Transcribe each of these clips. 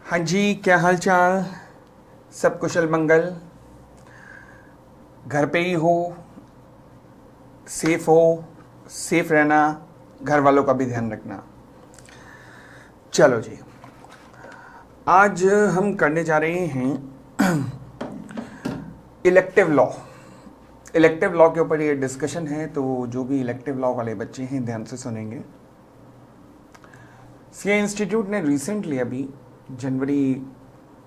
हाँ जी, क्या हाल चाल। सब कुशल मंगल। घर पे ही हो, सेफ हो, सेफ रहना, घर वालों का भी ध्यान रखना। चलो जी, आज हम करने जा रहे हैं इलेक्टिव लॉ। इलेक्टिव लॉ के ऊपर ये डिस्कशन है, तो जो भी इलेक्टिव लॉ वाले बच्चे हैं ध्यान से सुनेंगे। सीए इंस्टीट्यूट ने रिसेंटली अभी जनवरी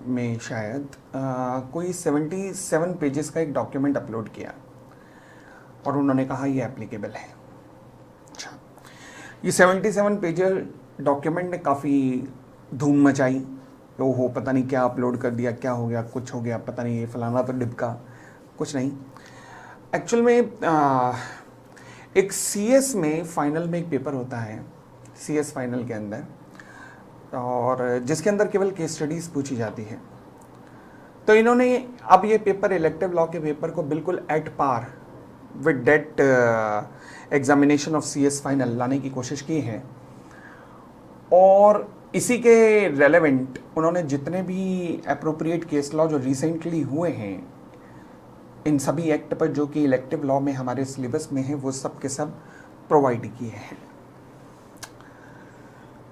में शायद कोई 77 पेजेस का एक डॉक्यूमेंट अपलोड किया और उन्होंने कहा ये एप्लीकेबल है। अच्छा, ये 77 पेजर डॉक्यूमेंट ने काफ़ी धूम मचाई। हो पता नहीं क्या अपलोड कर दिया, क्या हो गया, कुछ हो गया, पता नहीं, ये फलाना तो डिबका। कुछ नहीं, एक्चुअल में एक सीएस में फाइनल में एक पेपर होता है, सीएस फाइनल के अंदर, और जिसके अंदर केवल केस स्टडीज़ पूछी जाती है। तो इन्होंने अब ये पेपर, इलेक्टिव लॉ के पेपर को बिल्कुल at par with that examination of CS final लाने की कोशिश की है। और इसी के रेलेवेंट उन्होंने जितने भी अप्रोप्रिएट केस लॉ जो रिसेंटली हुए हैं इन सभी एक्ट पर, जो कि इलेक्टिव लॉ में हमारे सिलेबस में है, वो सब के सब प्रोवाइड किए हैं।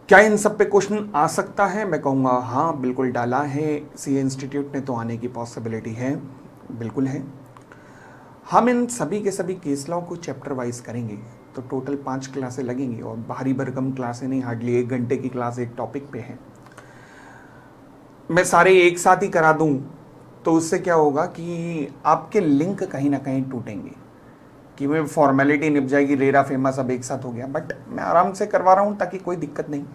क्या इन सब पे क्वेश्चन आ सकता है? मैं कहूँगा हाँ, बिल्कुल डाला है सीए इंस्टीट्यूट ने, तो आने की पॉसिबिलिटी है, बिल्कुल है। हम इन सभी के सभी केस लॉ को चैप्टर वाइज करेंगे, तो टोटल 5 क्लासें लगेंगी, और भारी भरकम क्लासें नहीं, हार्डली 1 घंटे की क्लास एक टॉपिक पे है। मैं सारे एक साथ ही करा दूं तो उससे क्या होगा कि आपके लिंक कहीं ना कहीं टूटेंगे, कि मैं फॉर्मेलिटी निप जाएगी, रेरा फेमस अब एक साथ हो गया। बट मैं आराम से करवा रहा हूँ ताकि कोई दिक्कत नहीं।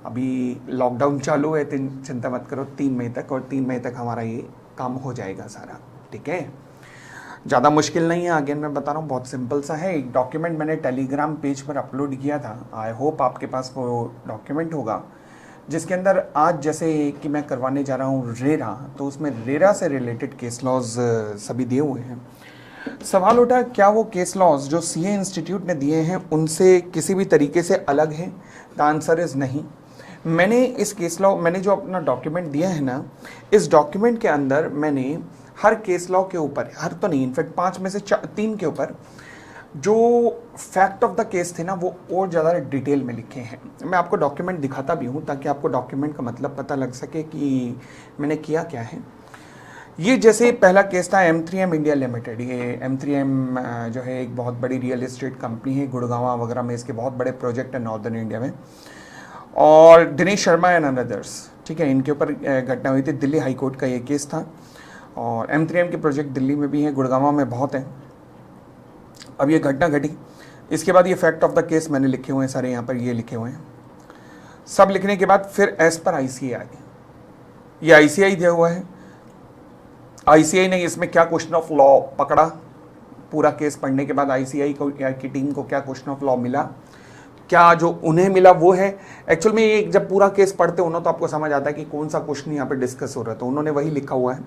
अभी लॉकडाउन चालू है, चिंता मत करो, 3 मई तक, और 3 मई तक हमारा ये काम हो जाएगा सारा, ठीक है। ज़्यादा मुश्किल नहीं है, आगे मैं बता रहा हूँ, बहुत सिंपल सा है। एक डॉक्यूमेंट मैंने टेलीग्राम पेज पर अपलोड किया था, आई होप आपके पास वो डॉक्यूमेंट होगा, जिसके अंदर आज जैसे कि मैं करवाने जा रहा हूँ रेरा, तो उसमें रेरा से रिलेटेड केस लॉज सभी दिए हुए हैं। सवाल उठा, क्या वो केस लॉज जो सीए इंस्टीट्यूट ने दिए हैं उनसे किसी भी तरीके से अलग है? द आंसर इज़ नहीं। मैंने इस केस लॉ, मैंने जो अपना डॉक्यूमेंट दिया है ना, इस डॉक्यूमेंट के अंदर मैंने हर केस लॉ के ऊपर, हर तो नहीं, इनफैक्ट 5 में से 3 के ऊपर जो फैक्ट ऑफ द केस थे ना, वो और ज़्यादा डिटेल में लिखे हैं। मैं आपको डॉक्यूमेंट दिखाता भी हूँ ताकि आपको डॉक्यूमेंट का मतलब पता लग सके कि मैंने किया क्या है। ये जैसे पहला केस था M3M इंडिया लिमिटेड। ये M3M जो है एक बहुत बड़ी रियल एस्टेट कंपनी है, गुड़गांव वगैरह में इसके बहुत बड़े प्रोजेक्ट है नॉर्दर्न इंडिया में, और दिनेश शर्मा एंड अदर्स, ठीक है, इनके ऊपर घटना हुई थी। दिल्ली हाई कोर्ट का ये केस था, और M3M के प्रोजेक्ट दिल्ली में भी हैं, गुड़गांव में बहुत हैं। अब ये घटना घटी, इसके बाद ये फैक्ट ऑफ द केस मैंने लिखे हुए हैं सारे, यहाँ पर ये लिखे हुए हैं। सब लिखने के बाद फिर एज पर ICAI, ये ICAI दिया हुआ है। ICAI ने इसमें क्या क्वेश्चन ऑफ लॉ पकड़ा, पूरा केस पढ़ने के बाद ICAI को की टीम को क्या क्वेश्चन ऑफ लॉ मिला, क्या जो उन्हें मिला वो है। एक्चुअल में ये जब पूरा केस पढ़ते हो ना, तो आपको समझ आता है कि कौन सा क्वेश्चन यहाँ पे डिस्कस हो रहा है, तो उन्होंने वही लिखा हुआ है,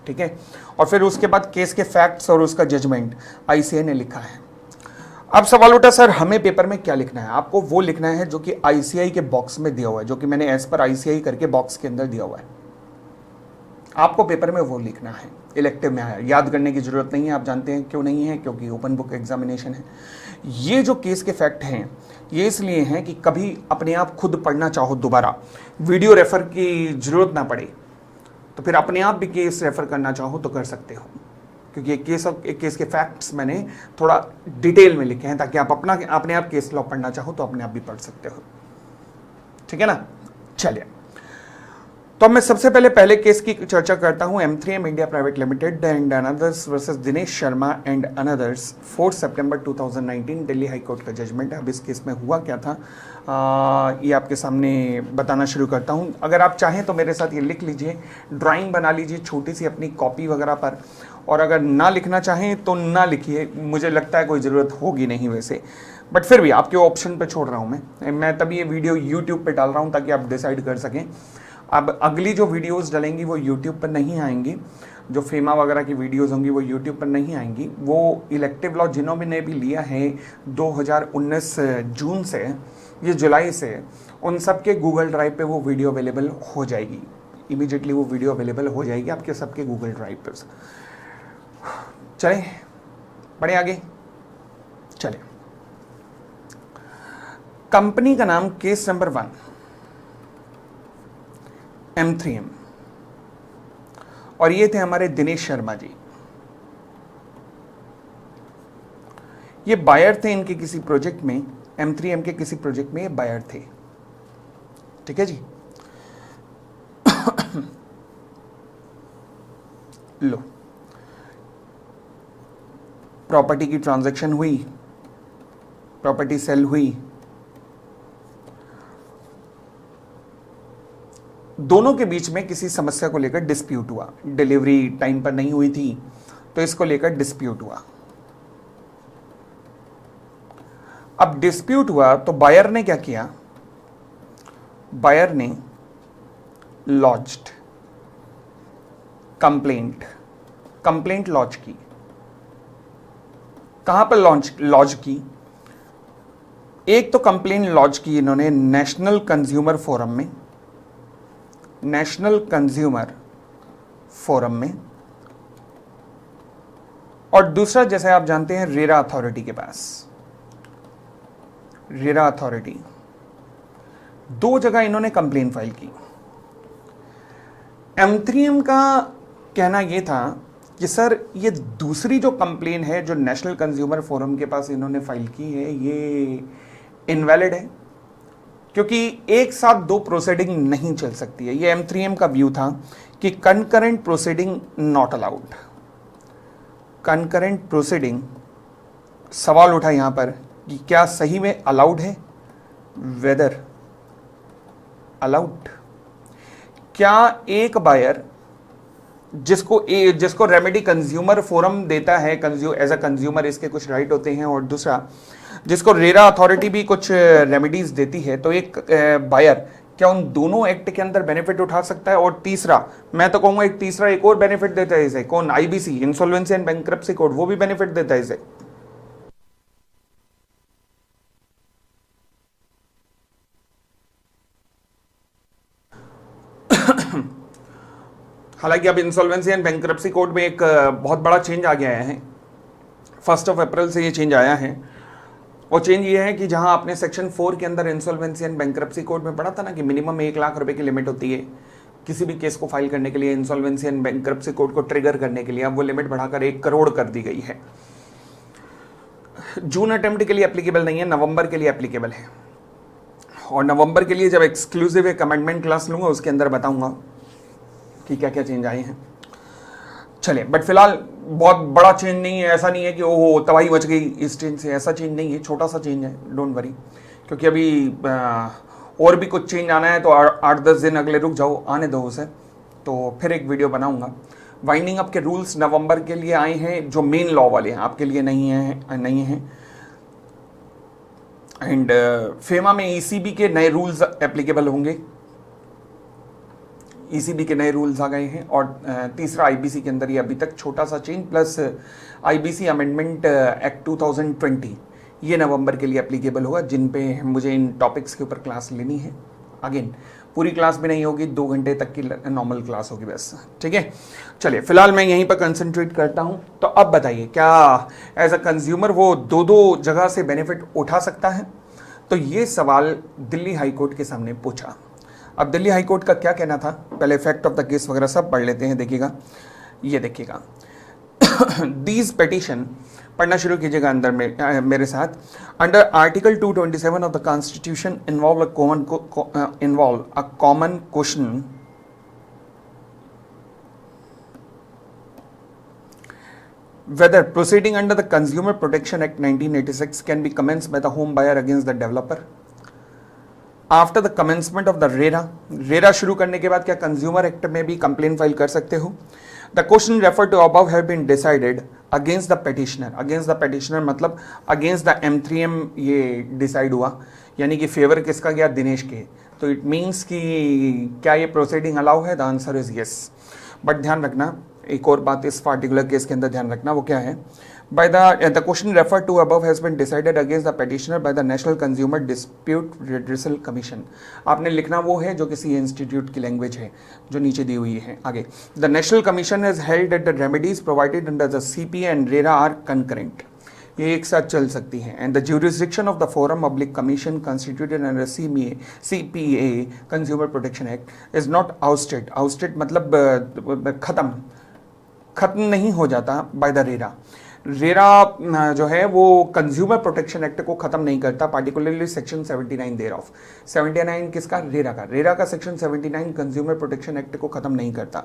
ठीक है। और फिर उसके बाद केस के फैक्ट्स और उसका जजमेंट ICAI ने लिखा है। अब सवाल उठा, सर हमें पेपर में क्या लिखना है? आपको वो लिखना है जो कि ICAI के बॉक्स में दिया हुआ है, जो कि मैंने एज पर ICAI करके बॉक्स के अंदर दिया हुआ है। आपको पेपर में वो लिखना है। इलेक्टिव में आया, याद करने की जरूरत नहीं है। आप जानते हैं क्यों नहीं है? क्योंकि ओपन बुक एग्जामिनेशन है। ये जो केस के फैक्ट हैं ये इसलिए हैं कि कभी अपने आप खुद पढ़ना चाहो, दोबारा वीडियो रेफर की जरूरत ना पड़े, तो फिर अपने आप भी केस रेफर करना चाहो तो कर सकते हो, क्योंकि एक केस के फैक्ट्स मैंने थोड़ा डिटेल में लिखे हैं, ताकि आप अपने आप केस लॉ पढ़ना चाहो तो अपने आप भी पढ़ सकते हो, ठीक है ना। चलिए, तो मैं सबसे पहले केस की चर्चा करता हूं। M3M India private limited and others versus Dinesh Sharma and another's, 4 September 2019 Delhi high court का जजमेंट है। अब इस केस में हुआ क्या था ये आपके सामने बताना शुरू करता हूं। अगर आप चाहें तो मेरे साथ ये लिख लीजिए, ड्राइंग बना लीजिए छोटी सी अपनी कॉपी वगैरह पर, और अगर ना लिखना चाहें तो ना लिखिए, मुझे लगता है कोई ज़रूरत होगी नहीं वैसे, बट फिर भी आपके ऑप्शन पे छोड़ रहा हूँ मैं तभी ये वीडियो यूट्यूब पे डाल रहा हूँ ताकि आप डिसाइड कर सकें। अब अगली जो वीडियोस डलेंगी वो यूट्यूब पर नहीं आएंगी, जो फेमा वगैरह की वीडियोस होंगी वो यूट्यूब पर नहीं आएंगी। वो इलेक्टिव लॉ जिन्होंने भी लिया है 2019 जून से, ये जुलाई से उन सब के गूगल ड्राइव पे वो वीडियो अवेलेबल हो जाएगी, इमीडिएटली वो वीडियो अवेलेबल हो जाएगी आपके सबके गूगल ड्राइव पर। चलें बढ़े आगे, चले। कंपनी का नाम केस नंबर 1 M3M, और ये थे हमारे दिनेश शर्मा जी। ये बायर थे इनके किसी प्रोजेक्ट में, M3M के किसी प्रोजेक्ट में ये बायर थे, ठीक है जी। लो, प्रॉपर्टी की ट्रांजैक्शन हुई, प्रॉपर्टी सेल हुई, दोनों के बीच में किसी समस्या को लेकर डिस्प्यूट हुआ, डिलीवरी टाइम पर नहीं हुई थी तो इसको लेकर डिस्प्यूट हुआ। अब डिस्प्यूट हुआ तो बायर ने क्या किया, बायर ने लॉन्च्ड कंप्लेंट लॉन्च की। कहां पर लॉन्च की? एक तो कंप्लेंट लॉन्च की इन्होंने नेशनल कंज्यूमर फोरम में, और दूसरा जैसे आप जानते हैं रेरा अथॉरिटी के पास। रेरा अथॉरिटी, दो जगह इन्होंने कंप्लेंट फाइल की। M3M का कहना यह था कि सर ये दूसरी जो कंप्लेन है जो नेशनल कंज्यूमर फोरम के पास इन्होंने फाइल की है ये इनवैलिड है, क्योंकि एक साथ दो प्रोसीडिंग नहीं चल सकती है। ये M3M का व्यू था कि concurrent proceeding not allowed. Concurrent proceeding, सवाल उठा यहां पर कि क्या सही में अलाउड है, वेदर अलाउड। क्या एक बायर जिसको रेमेडी कंज्यूमर फोरम देता है, एज अ कंज्यूमर इसके कुछ राइट होते हैं, और दूसरा जिसको रेरा अथॉरिटी भी कुछ रेमेडीज देती है, तो एक बायर क्या उन दोनों एक्ट के अंदर बेनिफिट उठा सकता है? और तीसरा, मैं तो कहूंगा एक और बेनिफिट देता है इसे, कौन? IBC, insolvency and bankruptcy code, वो भी बेनिफिट देता है इसे। हालांकि अब इंसॉल्वेंसी एंड बैंक्रप्सी कोड में एक बहुत बड़ा चेंज आ गया है, 1 अप्रैल से ये चेंज आया है। और चेंज ये है कि जहां आपने सेक्शन 4 के अंदर इंसॉल्वेंसी एंड बैंक्रप्सी कोड में पढ़ा था ना कि मिनिमम 1 लाख रुपए की लिमिट होती है किसी भी केस को फाइल करने के लिए, इंसॉल्वेंसी एंड बैंक्रप्सी कोड को ट्रिगर करने के लिए, अब वो लिमिट बढ़ाकर 1 करोड़ कर दी गई है। जून अटेम्प्ट के लिए एप्लीकेबल नहीं है, नवंबर के लिए एप्लीकेबल है। और नवंबर के लिए जब एक्सक्लूसिव एक अमेंडमेंट क्लास लूंगा उसके अंदर बताऊंगा कि क्या क्या चेंज आए हैं। चलिए, बट फिलहाल बहुत बड़ा चेंज नहीं है, ऐसा नहीं है कि ओहो तबाही मच गई इस चेंज से, ऐसा चेंज नहीं है, छोटा सा चेंज है, डोंट वरी। क्योंकि अभी और भी कुछ चेंज आना है तो 8-10 दिन अगले रुक जाओ, आने दो उसे, तो फिर एक वीडियो बनाऊंगा। वाइंडिंग अप के रूल्स नवंबर के लिए आए हैं जो मेन लॉ वाले हैं, आपके लिए नहीं है। एंड फेमा में ECB के नए रूल्स एप्लीकेबल होंगे, ECB के नए रूल्स आ गए हैं। और तीसरा IBC के अंदर ये अभी तक छोटा सा change plus IBC amendment act 2020 ये नवंबर के लिए एप्लीकेबल होगा, जिन पे मुझे इन टॉपिक्स के ऊपर क्लास लेनी है। अगेन पूरी क्लास भी नहीं होगी, 2 घंटे तक की नॉर्मल क्लास होगी बस, ठीक है। चलिए, फिलहाल मैं यहीं पर कंसंट्रेट करता हूं। तो अब बताइए, क्या एज अ कंज्यूमर वो दो जगह से बेनिफिट उठा सकता है? तो ये सवाल दिल्ली हाईकोर्ट के सामने पूछा। अब दिल्ली हाईकोर्ट का क्या कहना था, पहले फैक्ट ऑफ द केस वगैरह सब पढ़ लेते हैं। देखिएगा, ये देखिएगा दीज पिटीशन, पढ़ना शुरू कीजिएगा अंदर में मेरे साथ। Under article 227 of the constitution involve a common question whether proceeding under the Consumer Protection Act 1986 can be commenced by the home buyer against the developer after the commencement of the RERA शुरू करने के बाद क्या consumer act में भी complain file कर सकते हो? The question referred to above have been decided against the petitioner मतलब against the M3M ये डिसाइड हुआ, यानी कि फेवर किसका गया? दिनेश के। तो इट मीन्स कि क्या ये प्रोसीडिंग अलाउ है? The answer is yes. But ध्यान रखना, एक और बात इस पार्टिकुलर केस के अंदर ध्यान रखना, वो क्या है? by the question referred to above has been decided against the petitioner by the National Consumer Dispute Redressal Commission. आपने लिखना वो है जो किसी इंस्टीट्यूट की लैंग्वेज है जो नीचे दी हुई है. आगे, the National Commission has held that the remedies provided under the CPA and RERA are concurrent. ये एक साथ चल सकती हैं. And the jurisdiction of the Forum Public Commission constituted under CPA Consumer Protection Act is not ousted. Ousted मतलब खत्म नहीं हो जाता by the RERA. रेरा जो है वो कंज्यूमर प्रोटेक्शन एक्ट को खत्म नहीं करता, पार्टिकुलरली सेक्शन 79 देयर ऑफ. 79 किसका? रेरा का सेक्शन 79 कंज्यूमर प्रोटेक्शन एक्ट को खत्म नहीं करता.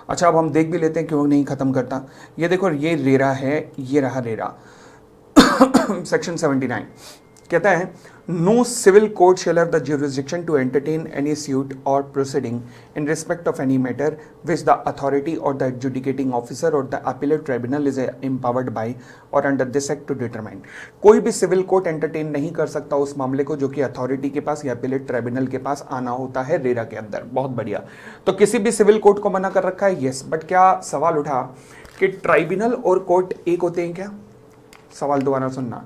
अच्छा, अब हम देख भी लेते हैं क्यों नहीं खत्म करता. ये देखो, ये रेरा है, ये रहा रेरा. सेक्शन 79 कहता है, no civil court shall have the jurisdiction to entertain any suit or proceeding in respect of any matter which the authority or the adjudicating officer or the appellate tribunal is empowered by or under this act to determine. कोई भी civil court entertain नहीं कर सकता उस मामले को जो कि अथॉरिटी के पास या appellate ट्राइब्यूनल के पास आना होता है रेरा के अंदर. बहुत बढ़िया. तो किसी भी सिविल कोर्ट को मना कर रखा है, यस. बट क्या सवाल उठा कि ट्राइब्यूनल और कोर्ट एक होते हैं क्या? सवाल दोबारा सुनना.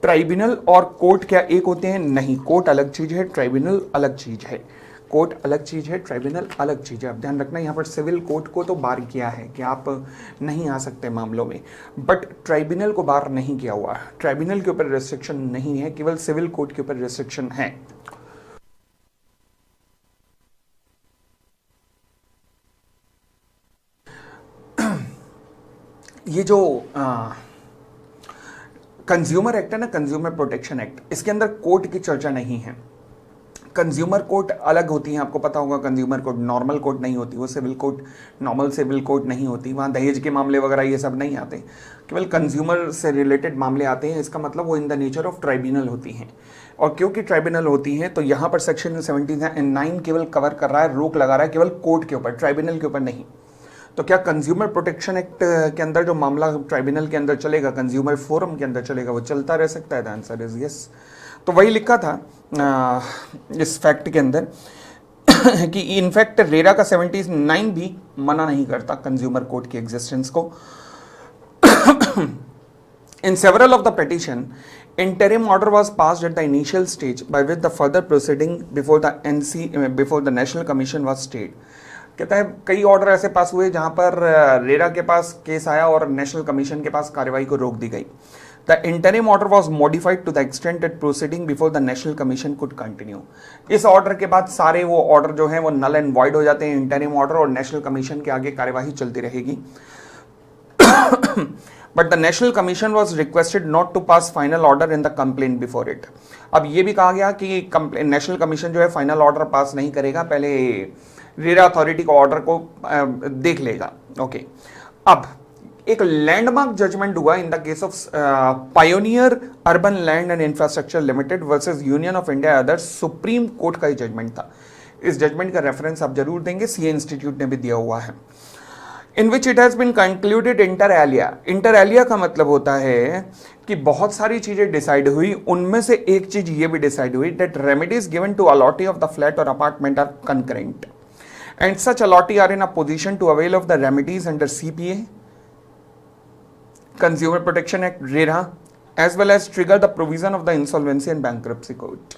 ट्राइब्यूनल और कोर्ट क्या एक होते हैं? नहीं. कोर्ट अलग चीज है, ट्राइब्यूनल अलग चीज है. कोर्ट अलग चीज है, ट्राइब्यूनल अलग चीज है. अब ध्यान रखना, यहाँ पर सिविल कोर्ट को तो बार किया है कि आप नहीं आ सकते मामलों में, बट ट्राइब्यूनल को बार नहीं किया हुआ. ट्राइब्यूनल के ऊपर रेस्ट्रिक्शन नहीं है, केवल सिविल कोर्ट के ऊपर रेस्ट्रिक्शन है. ये जो कंज्यूमर एक्ट है ना, कंज्यूमर प्रोटेक्शन एक्ट, इसके अंदर कोर्ट की चर्चा नहीं है. कंज्यूमर कोर्ट अलग होती है, आपको पता होगा. कंज्यूमर कोर्ट नॉर्मल कोर्ट नहीं होती, वो civil court normal civil court नहीं होती. वहाँ दहेज के मामले वगैरह ये सब नहीं आते, केवल कंज्यूमर से रिलेटेड मामले आते हैं. इसका मतलब वो in the nature of tribunal होती हैं. और क्योंकि ट्राइब्यूनल होती हैं तो यहाँ पर सेक्शन 79 केवल कवर कर रहा है, रोक लगा रहा है केवल कोर्ट के ऊपर, ट्राइब्यूनल के ऊपर नहीं. तो क्या कंज्यूमर प्रोटेक्शन एक्ट के अंदर जो मामला ट्राइब्यूनल के अंदर चलेगा, कंज्यूमर फोरम के अंदर चलेगा, वो चलता रह सकता है? The answer is yes. तो वही लिखा था इस फैक्ट के अंदर कि इनफैक्ट रेरा का 79 भी मना नहीं करता कंज्यूमर कोर्ट की एग्जिस्टेंस को. In several of the petition, interim order was passed at the initial stage by which the further proceeding before the National Commission was stayed. कहता है कई ऑर्डर ऐसे पास हुए जहां पर रेरा के पास केस आया और नेशनल कमीशन के पास कार्रवाई को रोक दी गई. The interim order was modified to the extent that proceeding before the national commission could continue. इस ऑर्डर के बाद सारे वो ऑर्डर जो है वो नल एंड वॉइड हो जाते हैं, इंटरिम ऑर्डर, और नेशनल कमीशन के आगे कार्यवाही चलती रहेगी. But the national commission was requested not to pass final order in the complaint before it. अब ये भी कहा गया कि नेशनल कमीशन जो है फाइनल ऑर्डर पास नहीं करेगा, पहले रेरा अथॉरिटी को ऑर्डर को देख लेगा. ओके. अब एक लैंडमार्क जजमेंट हुआ in the case of pioneer urban land and infrastructure limited versus union of India others. Supreme court का ये जजमेंट था. इस जजमेंट का रेफरेंस आप जरूर देंगे, सीए इंस्टीट्यूट ने भी दिया हुआ है. In which it has been concluded inter alia. Inter alia का मतलब होता है कि बहुत सारी चीजें डिसाइड हुई, उनमें से एक चीज ये भी डिसाइड हुई that remedies given to allottee of the flat और apartment are concurrent and such allotee are in a position to avail of the remedies under CPA, Consumer Protection Act, RERA, as well as trigger the provision of the Insolvency and Bankruptcy Code.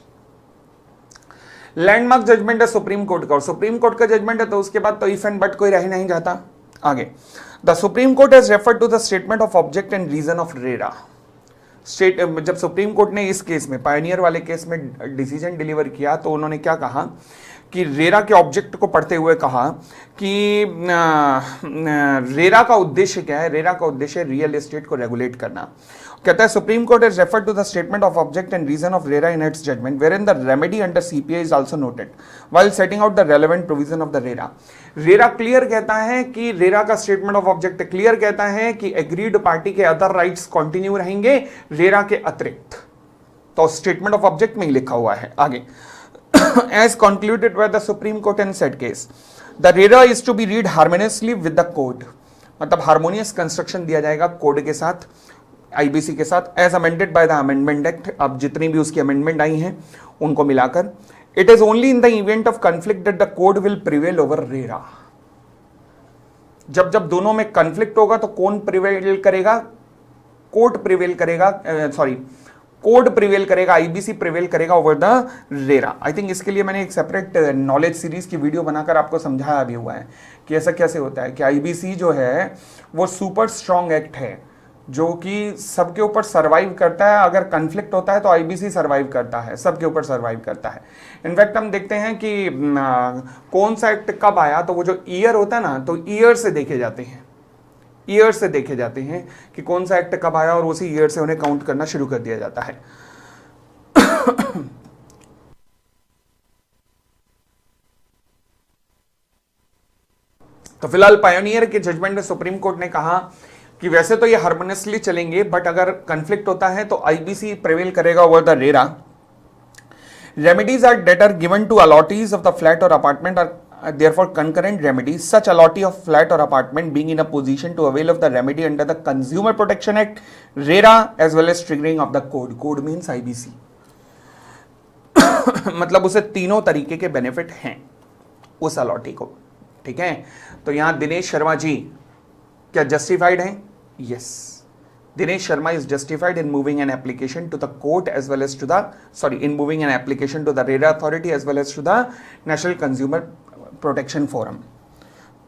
Landmark judgment है supreme court का, और supreme court का judgement है तो उसके बाद तो if and but कोई रह नहीं जाता. आगे, the supreme court has referred to the statement of object and reason of RERA. जब सुप्रीम कोर्ट ने इस केस में, पायनियर वाले केस में डिसीजन डिलीवर किया तो उन्होंने क्या कहा कि रेरा के ऑब्जेक्ट को पढ़ते हुए कहा कि रेरा का उद्देश्य क्या है? रेरा का उद्देश्य रियल एस्टेट को रेगुलेट करना. कहता है supreme court has referred to the statement of object and reason of RERA in its judgment where in the remedy under CPA is also noted while setting out the relevant provision of the RERA. RERA clear कहता है कि RERA का statement of object clear कहता है कि agreed party के other rights continue रहेंगे RERA के अतिरिक्त. तो स्टेटमेंट ऑफ ऑब्जेक्ट में ही लिखा हुआ है. आगे, as concluded by the Supreme Court in said case, the RERA is to be read harmoniously with the code. मतलब हार्मोनियस कंस्ट्रक्शन दिया जाएगा कोड के साथ, आईबीसी के साथ, as amended by the amendment act. अब जितनी भी उसकी अमेंडमेंट आई हैं उनको मिलाकर. It is only in the event of conflict that the code will prevail over RERA. जब जब दोनों में कंफ्लिक्ट होगा तो कौन प्रिवेल करेगा? कोर्ट प्रिवेल करेगा, सॉरी कोड प्रिवेल करेगा, आईबीसी प्रिवेल करेगा over the RERA. I think इसके लिए मैंने एक सेपरेट नॉलेज सीरीज की वीडियो बनाकर आपको समझाया भी हुआ है कि ऐसा कैसे होता है कि आईबीसी जो है वो सुपर स्ट्रॉन्ग एक्ट है जो कि सबके ऊपर सर्वाइव करता है। अगर कन्फ्लिक्ट होता है तो आईबीसी सर्वाइव करता है, सबके ऊपर सर्वाइव करता है। इनफैक्ट हम देखते हैं कि कौन सा एक्ट कब आया, तो वो जो ईयर होता है ना, तो ईयर से देखे जाते हैं, ईयर से देखे जाते हैं कि कौन सा एक्ट कब आया और उसी ईयर से उन्हें काउंट करना शुरू कर दिया जाता है। तो फिलहाल पायोनियर के जजमेंट में सुप्रीम कोर्ट ने कहा कि वैसे तो ये हार्मोनियसली चलेंगे, बट अगर कंफ्लिक्ट होता है तो आईबीसी प्रिवेल करेगा over the RERA. Remedies are that are given to allottees of the flat और apartment are therefore concurrent remedies. Such allotee of flat or apartment being in a position to avail of the remedy under the Consumer Protection Act, RERA, as well as triggering of the code. Code means IBC. मतलब उसे तीनों तरीके के benefit हैं उस allottee को, ठीक है। तो यहां दिनेश शर्मा जी क्या जस्टिफाइड हैं? Yes, Dinesh Sharma is justified in moving an application to the court as well as to the, in moving an application to the RERA authority as well as to the National Consumer Protection Forum.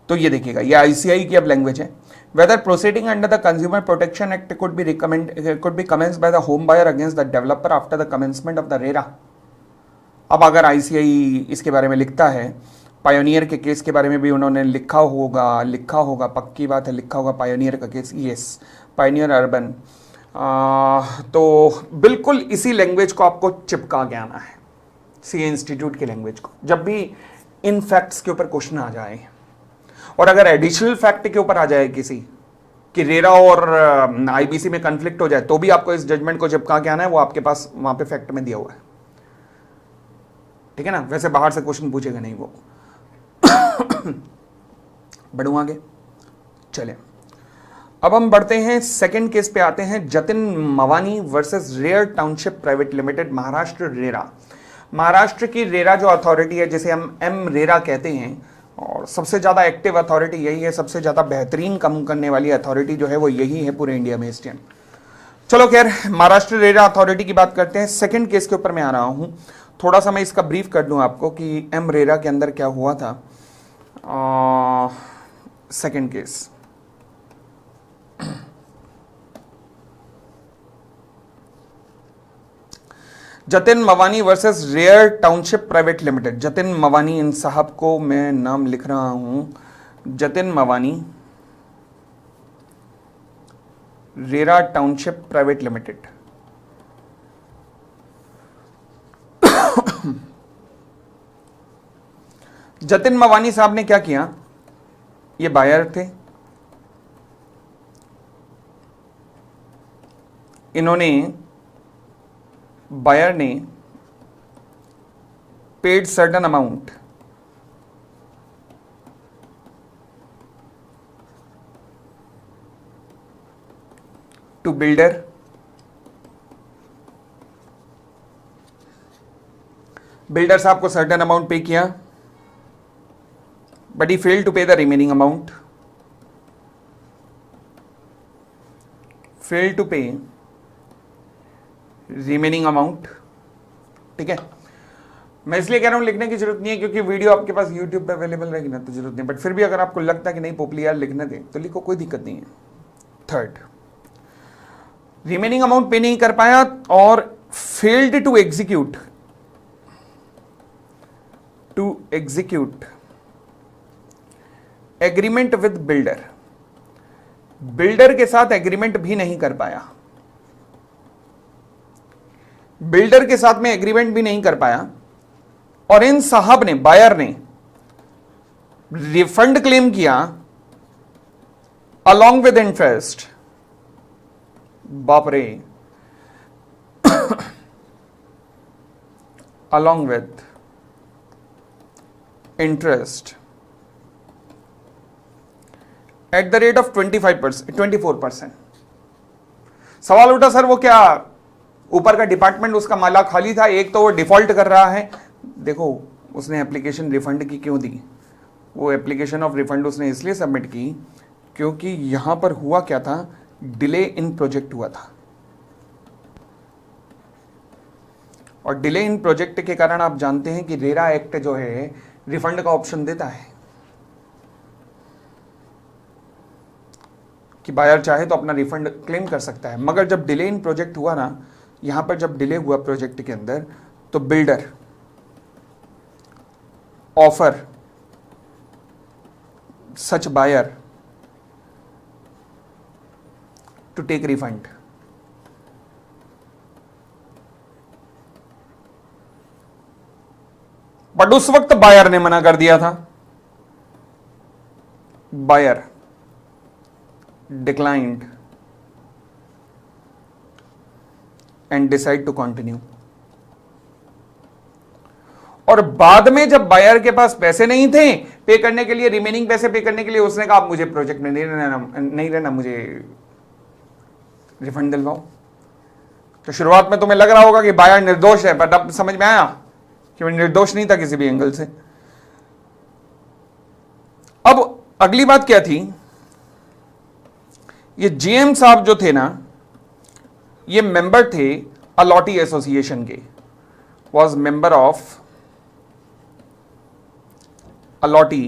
तो ये देखिएगा, ये ICI की अब language है। Whether proceeding under the Consumer Protection Act could be commenced by the home buyer against the developer after the commencement of the RERA. अब अगर ICI इसके बारे में लिखता है, पायोनियर के केस के बारे में भी उन्होंने लिखा होगा, पक्की बात है, लिखा होगा पायोनियर का केस, यस, पायोनियर अर्बन। तो बिल्कुल इसी लैंग्वेज को आपको चिपका के आना है, सीए इंस्टीट्यूट की लैंग्वेज को, जब भी इन फैक्ट्स के ऊपर क्वेश्चन आ जाए। और अगर एडिशनल फैक्ट के ऊपर आ जाए किसी कि रेरा और आईबीसी में कंफ्लिक्ट हो जाए, तो भी आपको इस जजमेंट को चिपका के आना है, वो आपके पास वहां पे फैक्ट में दिया हुआ है, ठीक है ना। वैसे बाहर से क्वेश्चन पूछेगा नहीं वो। बढ़ू आगे, चले अब हम बढ़ते हैं सेकंड केस पे आते हैं। Jatin Mawani versus Rare Township private limited, Maharashtra RERA. Maharashtra की रेरा जो अथॉरिटी है, जिसे हम एम रेरा कहते हैं, और सबसे ज्यादा एक्टिव अथॉरिटी यही है, सबसे ज्यादा बेहतरीन काम करने वाली अथॉरिटी जो है वो यही है पूरे इंडिया में इस टाइम। चलो खैर, महाराष्ट्र रेरा अथॉरिटी की बात करते हैं। सेकंड केस के ऊपर मैं आ रहा हूं, थोड़ा सा मैं इसका ब्रीफ कर दूं आपको कि एम रेरा के अंदर क्या हुआ था। Second case, Jatin Mawani versus Rare Township private limited. Jatin Mawani, इन साहब को मैं नाम लिख रहा हूं, Jatin Mawani, RERA township private limited. Jatin Mawani साहब ने क्या किया, ये बायर थे, इन्होंने, बायर ने paid certain amount to builder, builder साहब को सर्टन अमाउंट पे किया, but he failed to pay the remaining amount, failed to pay remaining amount, ठीक है। मैं इसलिए कह रहा हूं लिखने की जरूरत नहीं है क्योंकि वीडियो आपके पास यूट्यूब पे अवेलेबल रहेगी ना, तो जरूरत नहीं, बट फिर भी अगर आपको लगता है कि नहीं पोपली यार लिखने दे तो लिखो, कोई दिक्कत नहीं है। थर्ड, रिमेनिंग अमाउंट पे नहीं कर पाया और failed to execute agreement with builder, builder के साथ एग्रीमेंट भी नहीं कर पाया, बिल्डर के साथ में एग्रीमेंट भी नहीं कर पाया, और इन साहब ने, बायर ने रिफंड क्लेम किया अलॉन्ग विद इंटरेस्ट। बाप रे, along with interest at the rate of 24%। सवाल उठा, सर वो क्या ऊपर का डिपार्टमेंट उसका माला खाली था, एक तो वो डिफॉल्ट कर रहा है। देखो, उसने एप्लीकेशन रिफंड की क्यों दी, वो एप्लीकेशन ऑफ रिफंड उसने इसलिए सबमिट की क्योंकि यहां पर हुआ क्या था डिले इन प्रोजेक्ट हुआ था, और डिले इन प्रोजेक्ट के कारण आप जानते हैं कि रेरा एक्ट जो है रिफंड का ऑप्शन देता है कि बायर चाहे तो अपना रिफंड क्लेम कर सकता है। मगर जब डिले इन प्रोजेक्ट हुआ ना, यहां पर जब डिले हुआ प्रोजेक्ट के अंदर, तो builder offer such buyer to take refund. But उस वक्त बायर ने मना कर दिया था। Buyer declined and decide to continue. और बाद में जब बायर के पास पैसे नहीं थे पे करने के लिए, रिमेनिंग पैसे पे करने के लिए, उसने कहा आप मुझे प्रोजेक्ट में नहीं रहना, मुझे रिफंड दिलवाओ। तो शुरुआत में तुम्हें लग रहा होगा कि बायर निर्दोष है, बट अब समझ में आया कि वो निर्दोष नहीं था किसी भी एंगल से। अब अगली बात क्या थी, ये जीएम साहब जो थे ना, ये मेंबर थे अलॉटी एसोसिएशन के, was member of allottee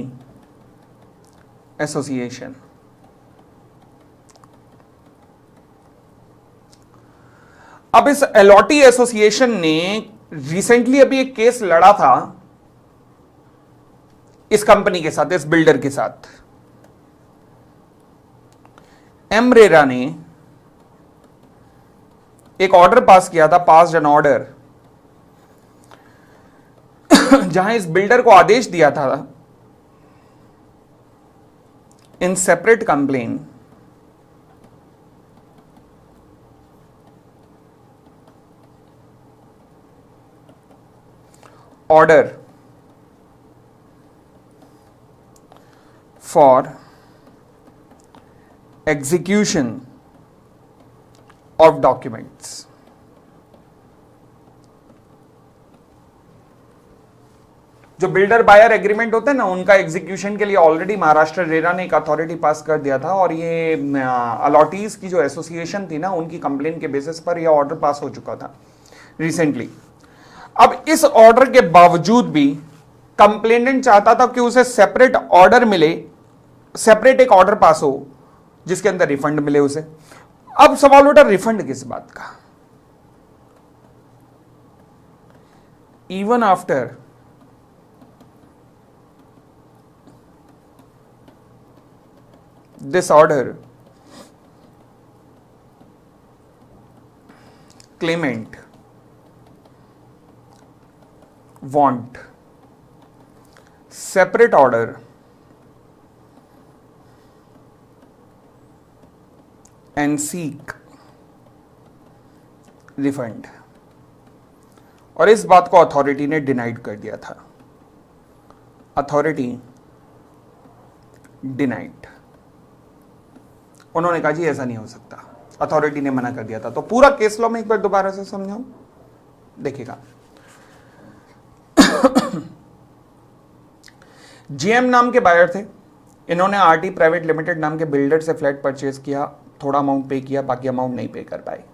association. अब इस अलॉटी एसोसिएशन ने रिसेंटली अभी एक केस लड़ा था इस कंपनी के साथ, इस बिल्डर के साथ। एम रेरा ने एक ऑर्डर पास किया था, पास्ड एन ऑर्डर, जहां इस बिल्डर को आदेश दिया था in separate complain order for execution of documents. जो बिल्डर बायर एग्रीमेंट होता है ना, उनका एग्जीक्यूशन के लिए ऑलरेडी महाराष्ट्र रेरा ने एक अथॉरिटी पास कर दिया था, और ये अलॉटीज की जो एसोसिएशन थी ना, उनकी कंप्लेन के बेसिस पर यह ऑर्डर पास हो चुका था रिसेंटली। अब इस ऑर्डर के बावजूद भी कंप्लेनेंट चाहता था कि उसे सेपरेट ऑर्डर मिले, सेपरेट एक ऑर्डर पास हो जिसके अंदर रिफंड मिले उसे। अब सवाल उठा रिफंड किस बात का। Even after this order, claimant want separate order and seek refund, और इस बात को अथॉरिटी ने डिनाइड कर दिया था। अथॉरिटी डिनाइड, उन्होंने कहा जी ऐसा नहीं हो सकता, अथॉरिटी ने मना कर दिया था। तो पूरा केस लॉ में एक बार दोबारा से समझाऊं, देखिएगा। जीएम नाम के बायर थे, इन्होंने आरटी प्राइवेट लिमिटेड नाम के बिल्डर से फ्लैट परचेज किया, थोड़ा अमाउंट पे किया, बाकी अमाउंट नहीं पे कर पाए।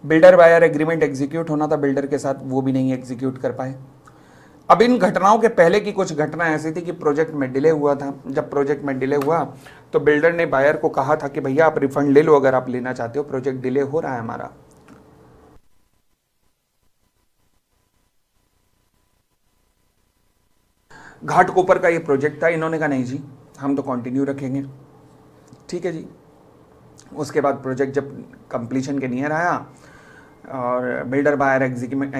बिल्डर बायर एग्रीमेंट एग्जीक्यूट होना था बिल्डर के साथ, वो भी नहीं एग्जीक्यूट कर पाए। अब इन घटनाओं के पहले की कुछ घटना ऐसी थी कि प्रोजेक्ट में डिले हुआ था। जब प्रोजेक्ट में डिले हुआ तो बिल्डर ने बायर को कहा था कि भैया आप रिफंड ले लो अगर आप लेना चाहते हो, प्रोजेक्ट डिले हो रहा है हमारा। घाटकोपर का ये प्रोजेक्ट था, इन्होंने कहा नहीं जी हम तो कंटिन्यू रखेंगे। ठीक है जी। उसके बाद प्रोजेक्ट जब कंप्लीशन के नियर आया और बिल्डर बायर एग्रीमेंट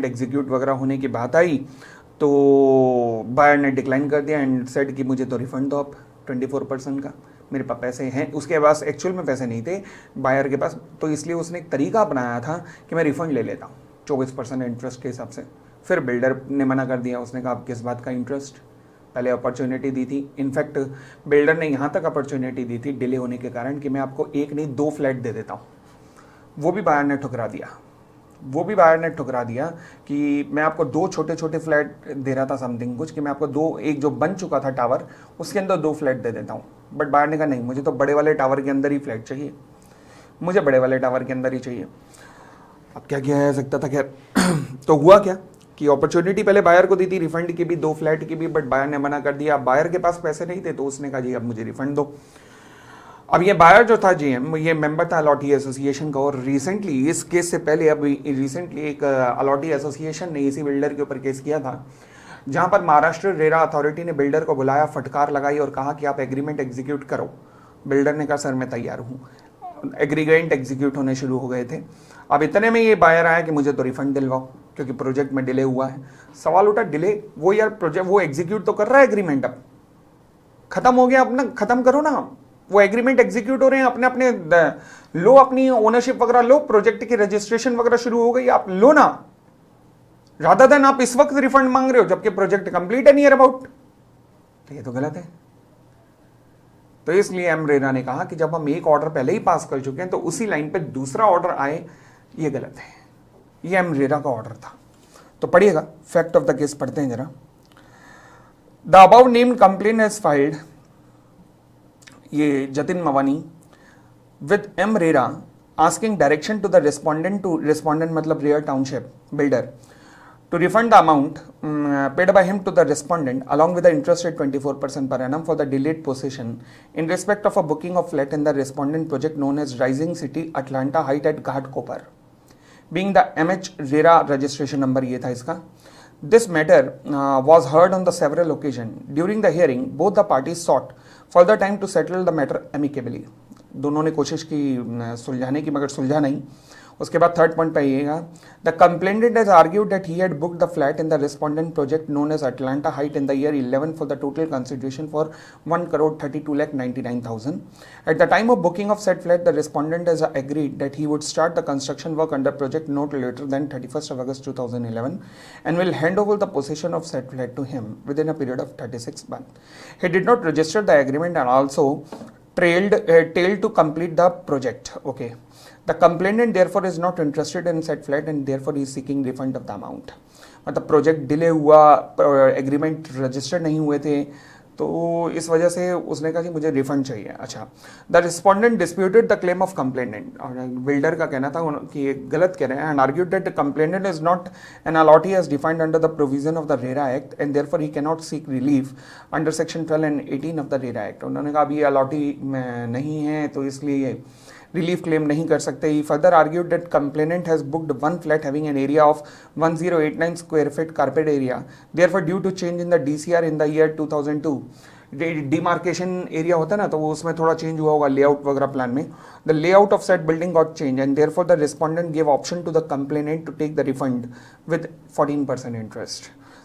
एग्जीक्यूट वगैरह होने की बात आई, तो बायर ने डिक्लाइन कर दिया एंड सेड कि मुझे तो रिफंड दो आप 24% का, मेरे पास पैसे हैं। उसके पास एक्चुअल में पैसे नहीं थे बायर के पास, तो इसलिए उसने एक तरीका अपनाया था कि मैं रिफंड ले लेता हूँ 24% इंटरेस्ट के हिसाब से। फिर बिल्डर ने मना कर दिया, उसने कहा आप किस बात का इंटरेस्ट, पहले अपॉर्चुनिटी दी थी। इनफैक्ट बिल्डर ने यहाँ तक अपॉर्चुनिटी दी थी डिले होने के कारण कि मैं आपको एक नहीं 2 फ्लैट दे देता हूँ, वो भी बायर ने ठुकरा दिया। वो भी बायर ने ठुकरा दिया कि मैं आपको 2 छोटे छोटे फ्लैट दे रहा था, समथिंग कुछ, कि मैं आपको 2, एक जो बन चुका था टावर उसके अंदर 2 फ्लैट दे देता हूँ। बट बायर ने कहा नहीं, मुझे तो बड़े वाले टावर के अंदर ही फ्लैट चाहिए, मुझे बड़े वाले टावर के अंदर ही चाहिए। अब क्या किया जा सकता था, खैर तो हुआ क्या कि अपॉर्चुनिटी पहले बायर को दी थी रिफंड की भी, 2 फ्लैट की भी, बट बायर ने मना कर दिया। अब बायर के पास पैसे नहीं थे तो उसने कहा जी अब मुझे रिफंड दो। अब ये बायर जो था जीएम, ये मेंबर था अलॉटी एसोसिएशन का, और रिसेंटली इस केस से पहले अब रिसेंटली एक अलॉटी एसोसिएशन ने इसी बिल्डर के ऊपर केस किया था, जहां पर महाराष्ट्र रेरा अथॉरिटी ने बिल्डर को बुलाया, फटकार लगाई और कहा कि आप एग्रीमेंट एग्जीक्यूट करो। बिल्डर ने कहा सर मैं तैयार हूँ। एग्रीमेंट एग्जीक्यूट होने शुरू हो गए थे। अब इतने में ये बायर आया कि मुझे तो रिफंड दिलवाओ क्योंकि प्रोजेक्ट में डिले हुआ है। सवाल उठा डिले, वो यार प्रोजेक्ट वो एग्जीक्यूट तो कर रहा है एग्रीमेंट, अब खत्म हो गया, अपना खत्म करो ना। वो एग्रीमेंट एग्जीक्यूट हो रहे हैं, अपने अपने लो, अपनी ओनरशिप वगैरह लो, प्रोजेक्ट की रजिस्ट्रेशन वगैरह शुरू हो गई, आप लो ना, रादर देन आप इस वक्त रिफंड मांग रहे हो जबकि प्रोजेक्ट कंप्लीट है नियर अबाउट। तो ये तो गलत है। तो इसलिए एमरेरा ने कहा कि जब हम एक ऑर्डर पहले ही पास कर चुके हैं तो उसी लाइन पे दूसरा ऑर्डर आए, ये गलत है। ये एमरेरा का ऑर्डर था। तो पढ़िएगा, फैक्ट ऑफ द केस पढ़ते हैं जरा। The above named complain has filed, ये Jatin Mawani, with MRERA asking direction to the respondent मतलब Rare Township builder to refund the amount paid by him to the respondent along with the interest rate 24% per annum for the delayed possession in respect of a booking of flat in the respondent project known as Rising City Atlanta Heights at Ghatkopar, being the MH RERA registration number ये था इसका. This matter was heard on the several occasions. During the hearing, both the parties sought further time to settle the matter amicably. दोनों ने कोशिश की सुलझाने की, मगर सुलझा नहीं. उसके बाद थर्ड पॉइंट पे आइएगा. The complainant has argued that he had booked the flat in the respondent project known as Atlanta height in the year 11 for the total consideration for 1,32,99,000. At the time of booking of said flat, the respondent has agreed that he would start the construction work under project not later than 31st of August 2011 and will hand over the possession of said flat to him within a period of 36 months. He did not register the agreement and also failed to complete the project. Okay. The complainant therefore is not interested in said flat and therefore he is seeking refund of the amount. मतलब project delay हुआ, agreement registered नहीं हुए थे, तो इस वजह से उसने कहा कि मुझे रिफंड चाहिए. अच्छा, the respondent disputed the claim of complainant, और बिल्डर का कहना था कि ये गलत कह रहे हैं, and argued that the complainant is not an allottee as defined under the provision of the RERA act and therefore he can not seek relief under section 12 and 18 of the RERA act. उन्होंने कहा अभी allottee नहीं है तो इसलिए relief claim नहीं कर सकते. He further argued that complainant has booked one flat having an area of 1089 square feet carpet area. Therefore, due to change in the DCR in the year 2002, demarcation area होता है ना, तो वो उसमें थोड़ा चेंज हुआ होगा लेआउट वगैरह प्लान में. The layout of said building got changed and therefore the respondent gave option to the complainant to take the refund with 14% interest.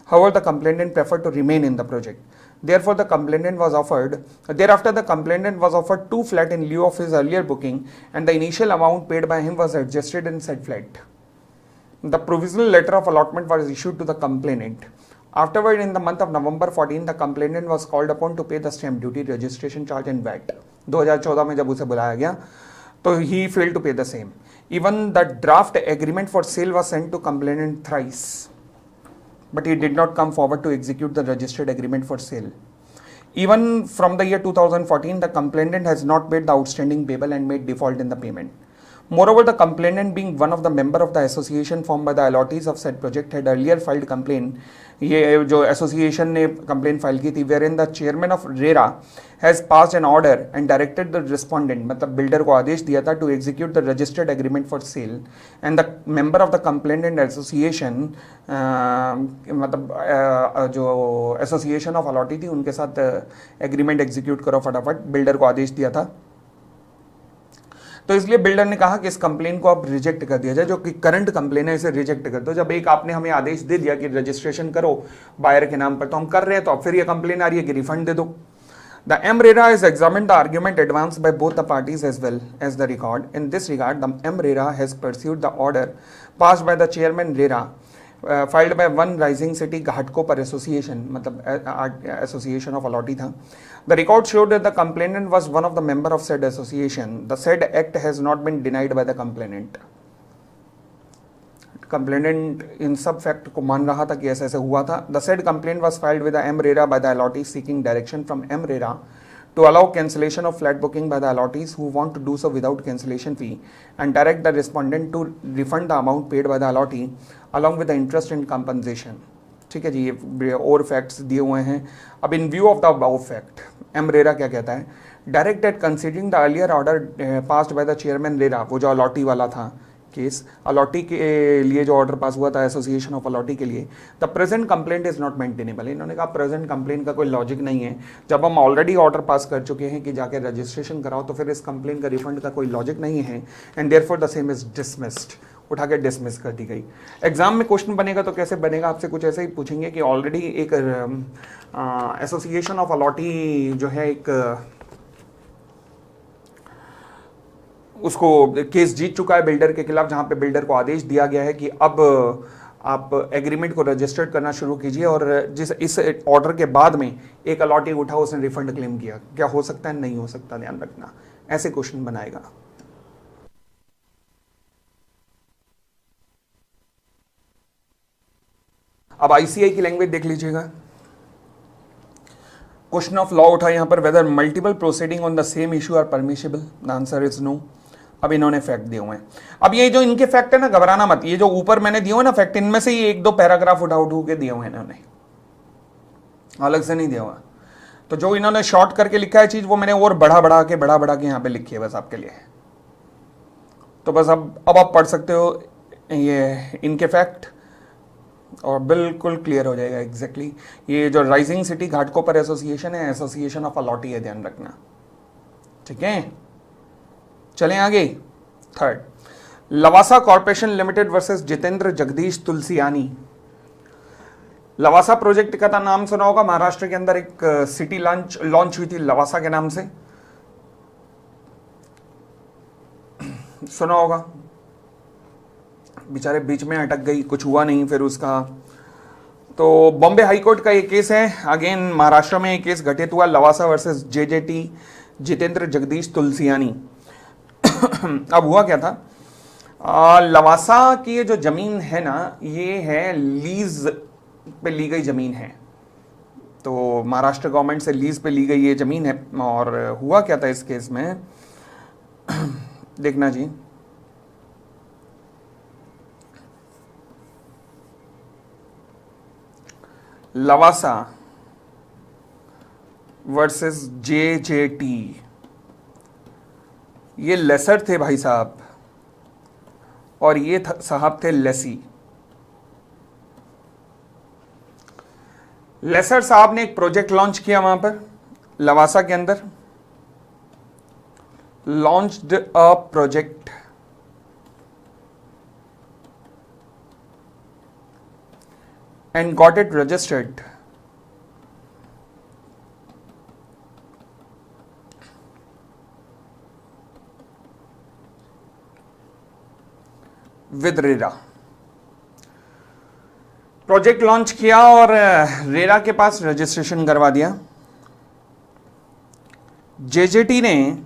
However, the complainant preferred to remain in the project. Thereafter, the complainant was offered 2 flats in lieu of his earlier booking, and the initial amount paid by him was adjusted in said flat. The provisional letter of allotment was issued to the complainant. Afterward, in the month of November 14, the complainant was called upon to pay the stamp duty, registration charge, and VAT. 2014 में जब उसे बुलाया गया, तो he failed to pay the same. Even the draft agreement for sale was sent to complainant thrice, but he did not come forward to execute the registered agreement for sale. Even from the year 2014, the complainant has not paid the outstanding payable and made default in the payment. Moreover, the complainant, being one of the member of the association formed by the allottees of said project, had earlier filed complaint. ये जो association ने complain file की थी, wherein the chairman of RERA has passed an order and directed the respondent, मतलब builder को आदेश दिया था, to execute the registered agreement for sale, and the member of the complainant association मतलब जो association of allottee थी उनके साथ agreement execute करो फटाफट, बिल्डर को आदेश दिया था. तो इसलिए बिल्डर ने कहा कि इस कंप्लेन को अब रिजेक्ट कर दिया जाए, जो कि करंट कंप्लेन है इसे रिजेक्ट कर दो. जब एक आपने हमें आदेश दे दिया कि रजिस्ट्रेशन करो बायर के नाम पर, तो हम कर रहे हैं, तो अब फिर ये कंप्लेन आ रही है कि रिफंड दे दो. The MRERA has examined the argument advanced by both the parties as well as the record. In this regard, the MRERA has pursued the order passed by the chairman RERA filed by one Rising City Ghatkopar Association, मतलब Association of Allotee था. The record showed that the complainant was one of the member of said association. The said act has not been denied by the complainant. Complainant इन सब fact को मान रहा था कि ऐसा ऐसा हुआ था. The said complaint was filed with M RERA by the allottee seeking direction from M RERA to allow cancellation of flat booking by the allottees who want to do so without cancellation fee and direct the respondent to refund the amount paid by the allottee along with the interest and compensation. ठीक है जी, ये और facts दिए हुए हैं. अब in view of the above fact M RERA क्या कहता है, directed considering the earlier order passed by the chairman RERA, वो जो अलॉटी वाला था केस, अलॉटी के लिए जो ऑर्डर पास हुआ था एसोसिएशन ऑफ अलॉटी के लिए, the present complaint is not maintainable. इन्होंने कहा प्रेजेंट कंप्लेंट का कोई लॉजिक नहीं है. जब हम ऑलरेडी ऑर्डर पास कर चुके हैं कि जाके रजिस्ट्रेशन कराओ, तो फिर इस कंप्लेंट का रिफंड का कोई लॉजिक नहीं है and therefore the same is dismissed. उठा के डिसमिस कर दी गई. एग्जाम में क्वेश्चन बनेगा तो कैसे बनेगा, आपसे कुछ ऐसे ही पूछेंगे कि ऑलरेडी एक एसोसिएशन ऑफ अलॉटी जो है एक उसको केस जीत चुका है बिल्डर के खिलाफ, जहां पे बिल्डर को आदेश दिया गया है कि अब आप एग्रीमेंट को रजिस्टर्ड करना शुरू कीजिए, और जिस इस ऑर्डर के बाद में एक अलॉटी उठा उसने रिफंड क्लेम किया. क्या हो सकता है, नहीं हो सकता, ध्यान रखना. ऐसे क्वेश्चन बनाएगा. अब आईसीआई की लैंग्वेज देख लीजिएगा. क्वेश्चन ऑफ लॉ उठा यहां पर, whether multiple proceeding on the same issue are permissible. The answer is no. अब इन्होंने फैक्ट दिए हुए हैं. अब ये जो इनके फैक्ट है ना, घबराना मत, ये जो ऊपर मैंने दिए हुए ना फैक्ट, इनमें से ही एक दो पैराग्राफ उठा के दिए हुए हैं इन्होंने, अलग से नहीं दिया हुआ. तो जो इन्होंने शॉर्ट करके लिखा है चीज, वो मैंने और बढ़ा के यहाँ पे लिखी है बस आपके लिए. तो बस अब आप पढ़ सकते हो ये इनके फैक्ट और बिल्कुल क्लियर हो जाएगा एग्जैक्टली. ये जो राइजिंग सिटी घाटकोपर एसोसिएशन है, एसोसिएशन ऑफ अलॉटी है, ध्यान रखना. ठीक है, चलें आगे. Third, Lavasa corporation limited versus Jitendra Jagdish Tulsiani. Lavasa project का नाम सुना होगा. महाराष्ट्र के अंदर एक सिटी लॉन्च हुई थी लवासा के नाम से, सुना होगा. बेचारे बीच में अटक गई, कुछ हुआ नहीं फिर उसका. तो बॉम्बे हाईकोर्ट का ये केस है. अगेन महाराष्ट्र में ये केस घटित हुआ, लवासा वर्सेस जेजेटी, जितेंद्र जगदीश तुलसियानी. अब हुआ क्या था, लवासा की ये जो जमीन है ना, ये है लीज पे ली गई जमीन है. तो महाराष्ट्र गवर्नमेंट से लीज पे ली गई ये जमीन है. और हुआ क्या था इस केस में, देखना जी. लवासा वर्सेस जेजेटी, ये लेसर थे भाई साहब, और ये साहब थे लेसी. लेसर साहब ने एक प्रोजेक्ट लॉन्च किया वहां पर लवासा के अंदर. Launched a project and got it registered with RERA. Project launch किया और रेरा के पास रजिस्ट्रेशन करवा दिया. जेजेटी ने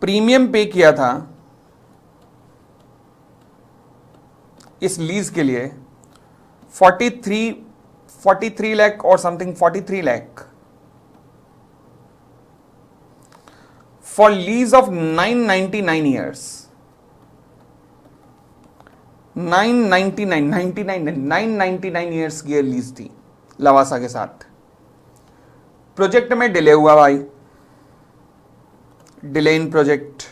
प्रीमियम पे किया था इस लीज के लिए 43 लाख और something, 43 lakh for lease of 999 years. 999 years की लीज थी लवासा के साथ. प्रोजेक्ट में डिले हुआ भाई, डिले इन प्रोजेक्ट.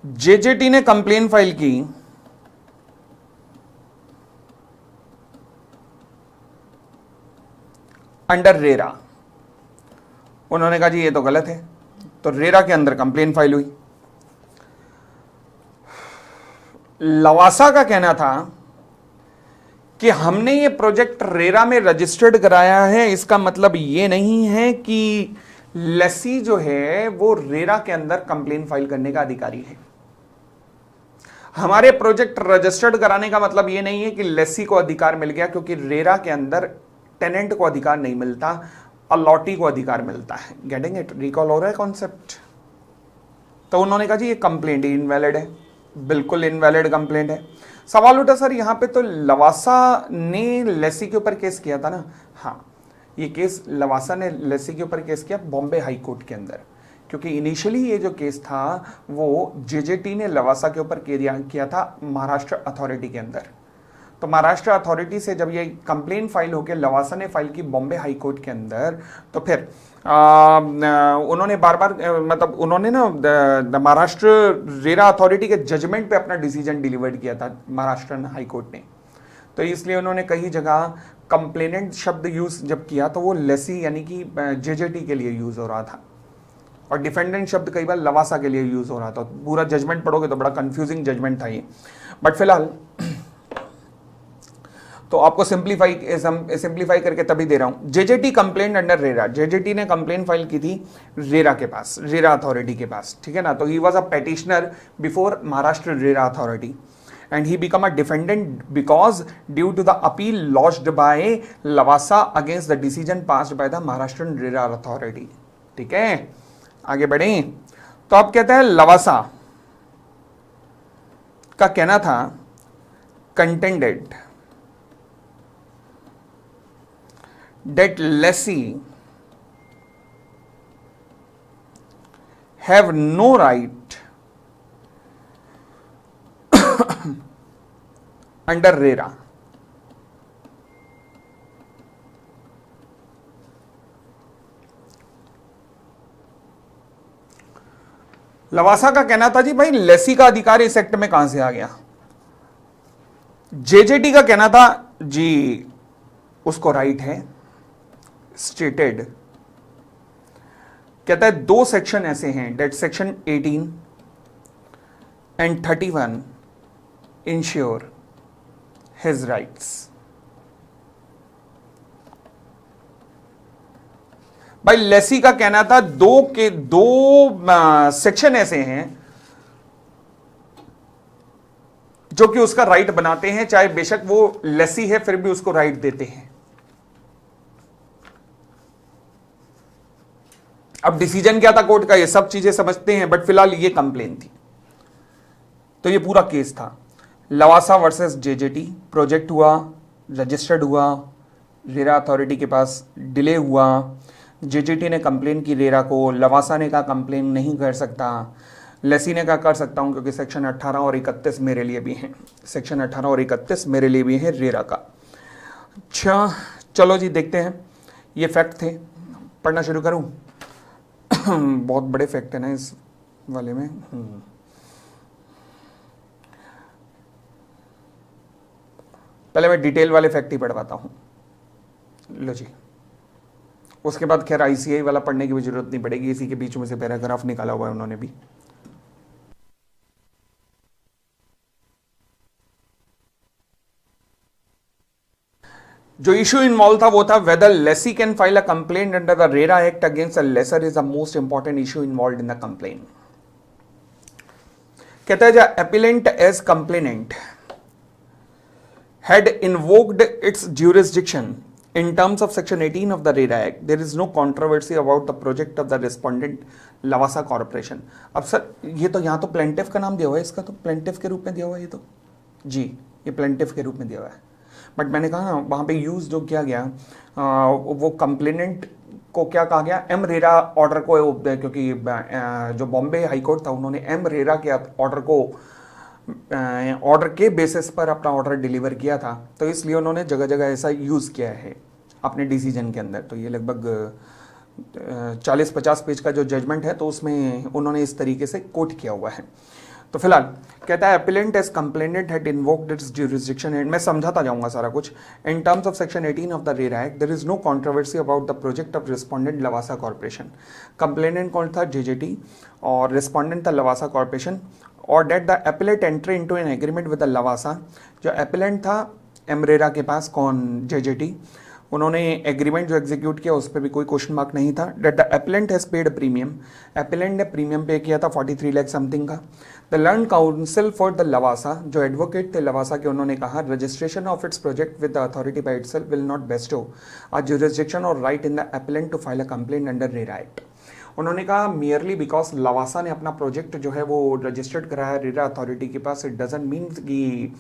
जेजेटी ने कंप्लेन फाइल की अंडर रेरा. उन्होंने कहा जी ये तो गलत है, तो रेरा के अंदर कंप्लेन फाइल हुई. लवासा का कहना था कि हमने ये प्रोजेक्ट रेरा में रजिस्टर्ड कराया है, इसका मतलब ये नहीं है कि लेसी जो है वो रेरा के अंदर कंप्लेन फाइल करने का अधिकारी है. हमारे प्रोजेक्ट रजिस्टर्ड कराने का मतलब ये नहीं है कि लेसी को अधिकार मिल गया, क्योंकि रेरा के अंदर टेनेंट को अधिकार नहीं मिलता. अलॉटी को अधिकार मिलता है। Getting it? रिकॉल हो रहा है कॉन्सेप्ट? तो उन्होंने कहा जी ये कंप्लेंट इनवैलिड है, बिल्कुल इनवैलिड कंप्लेंट है। सवाल उठा सर यहाँ पे तो लवासा ने लेसी के ऊपर केस किया था ना? हाँ, ये केस लवासा ने लेसी के ऊपर केस किया बॉम्बे हाई कोर्ट के अंदर, क्योंकि इनिशियली ये जो केस था वो जेजेटी ने लवासा के ऊपर किया था महाराष्ट्र अथॉरिटी के अंदर। तो महाराष्ट्र अथॉरिटी से जब ये कंप्लेन फाइल होकर लवासा ने फाइल की बॉम्बे हाई कोर्ट के अंदर, तो फिर उन्होंने बार बार मतलब उन्होंने ना महाराष्ट्र रेरा अथॉरिटी के जजमेंट पे अपना डिसीजन डिलीवर्ड किया था महाराष्ट्र हाई कोर्ट ने। तो इसलिए उन्होंने कई जगह कंप्लेनेंट शब्द यूज जब किया तो वो लेसी यानी कि जेजेटी के लिए यूज हो रहा था, और डिफेंडेंट शब्द कई बार लवासा के लिए यूज हो रहा था। पूरा जजमेंट पढ़ोगे तो बड़ा कंफ्यूजिंग जजमेंट था ये। बट फिलहाल तो आपको सिंप्लीफाई करके तभी दे रहा हूं। जेजेटी कंप्लेंट अंडर रेरा, जेजेटी ने कंप्लेंट फाइल की थी रेरा के पास, रेरा अथॉरिटी के पास, ठीक है ना। तो he was a petitioner before Maharashtra RERA authority and he become a defendant because due to the appeal lodged by Lavasa against the decision passed by the Maharashtrian RERA authority। ठीक है, आगे बढ़े। तो अब कहता है लवासा का कहना था contended that lessee have no right under RERA. Lavasa का कहना था जी भाई लेसी का अधिकार इस एक्ट में कहां से आ गया। जेजेटी का कहना था जी उसको राइट है, स्टेटेड। कहता है दो सेक्शन ऐसे हैं, that section 18 and 31 ensure his rights। भाई लेसी का कहना था दो सेक्शन ऐसे हैं जो कि उसका राइट बनाते हैं, चाहे बेशक वो लेसी है फिर भी उसको राइट देते हैं। अब डिसीजन क्या था कोर्ट का ये सब चीजें समझते हैं, बट फिलहाल ये कंप्लेन थी। तो ये पूरा केस था लवासा वर्सेस जेजेटी। प्रोजेक्ट हुआ, रजिस्टर्ड हुआ, रेरा अथॉरिटी के पास डिले हुआ। जेजेटी ने कंप्लेन की रेरा को, लवासा ने कहा कंप्लेन नहीं कर सकता, लेसी ने कहा कर सकता हूं क्योंकि सेक्शन 18 और 31 मेरे लिए भी हैं, सेक्शन 18 और 31 मेरे लिए भी है रेरा का। अच्छा चलो जी देखते हैं, ये फैक्ट थे, पढ़ना शुरू करूं? बहुत बड़े फैक्ट है ना इस वाले में। पहले मैं डिटेल वाले फैक्ट ही पढ़वाता हूं, लो जी। उसके बाद खैर आईसीआई वाला पढ़ने की भी जरूरत नहीं पड़ेगी, इसी के बीच में से पैराग्राफ निकाला हुआ है उन्होंने भी। जो इशू इन्वॉल्व था वो था whether lessee can file a complaint under the RERA act against a lessor is the most important issue involve in the complaint. कहता है the appellant as complainant had invoked its jurisdiction in terms of section 18 of the RERA Act, there is no controversy about the project of the respondent Lavasa Corporation। अब sir ये तो यहाँ तो plaintiff का नाम दिया हुआ है, इसका तो प्लेंटिफ के रूप में दिया हुआ है, ये तो जी ये प्लेंटिफ के रूप में दिया हुआ है। बट मैंने कहा ना वहाँ पे यूज जो किया गया वो कंप्लेनेंट को क्या कहा गया, एम रेरा ऑर्डर को, क्योंकि जो बॉम्बे हाईकोर्ट था उन्होंने एम रेरा के ऑर्डर को ऑर्डर के बेसिस पर अपना ऑर्डर डिलीवर किया था, तो इसलिए उन्होंने जगह जगह ऐसा यूज़ किया है अपने डिसीजन के अंदर। तो ये लगभग 40-50 पेज का जो जजमेंट है तो उसमें उन्होंने इस तरीके से कोट किया हुआ है। तो फिलहाल कहता है appellant as complainant had invoked its jurisdiction and, मैं समझाता जाऊंगा सारा कुछ। In terms of section 18 of the RERA act there is no controversy about the project of respondent Lavasa corporation. Complainant कौन था? जेजेटी, और रिस्पोंडेंट था लवासा कॉर्पोरेशन। और that the appellate entry into an agreement with the Lavasa, जो appellant था एमरेरा के पास, कौन? जेजेटी, उन्होंने एग्रीमेंट जो एग्जीक्यूट किया उस पर भी कोई क्वेश्चन मार्क नहीं था। That the appellant has paid premium, appellant ने प्रीमियम पे किया था 43 लाख समथिंग का। The learned counsel for the Lavasa, जो एडवोकेट थे लवासा के, उन्होंने कहा registration of its project with the authority by itself will not bestow a jurisdiction और right in the appellant to file a complaint under RERA act. उन्होंने कहा merely because Lavasa ने अपना प्रोजेक्ट जो है वो रजिस्टर्ड कराया रेरा अथॉरिटी के पास, इट डजंट मीन कि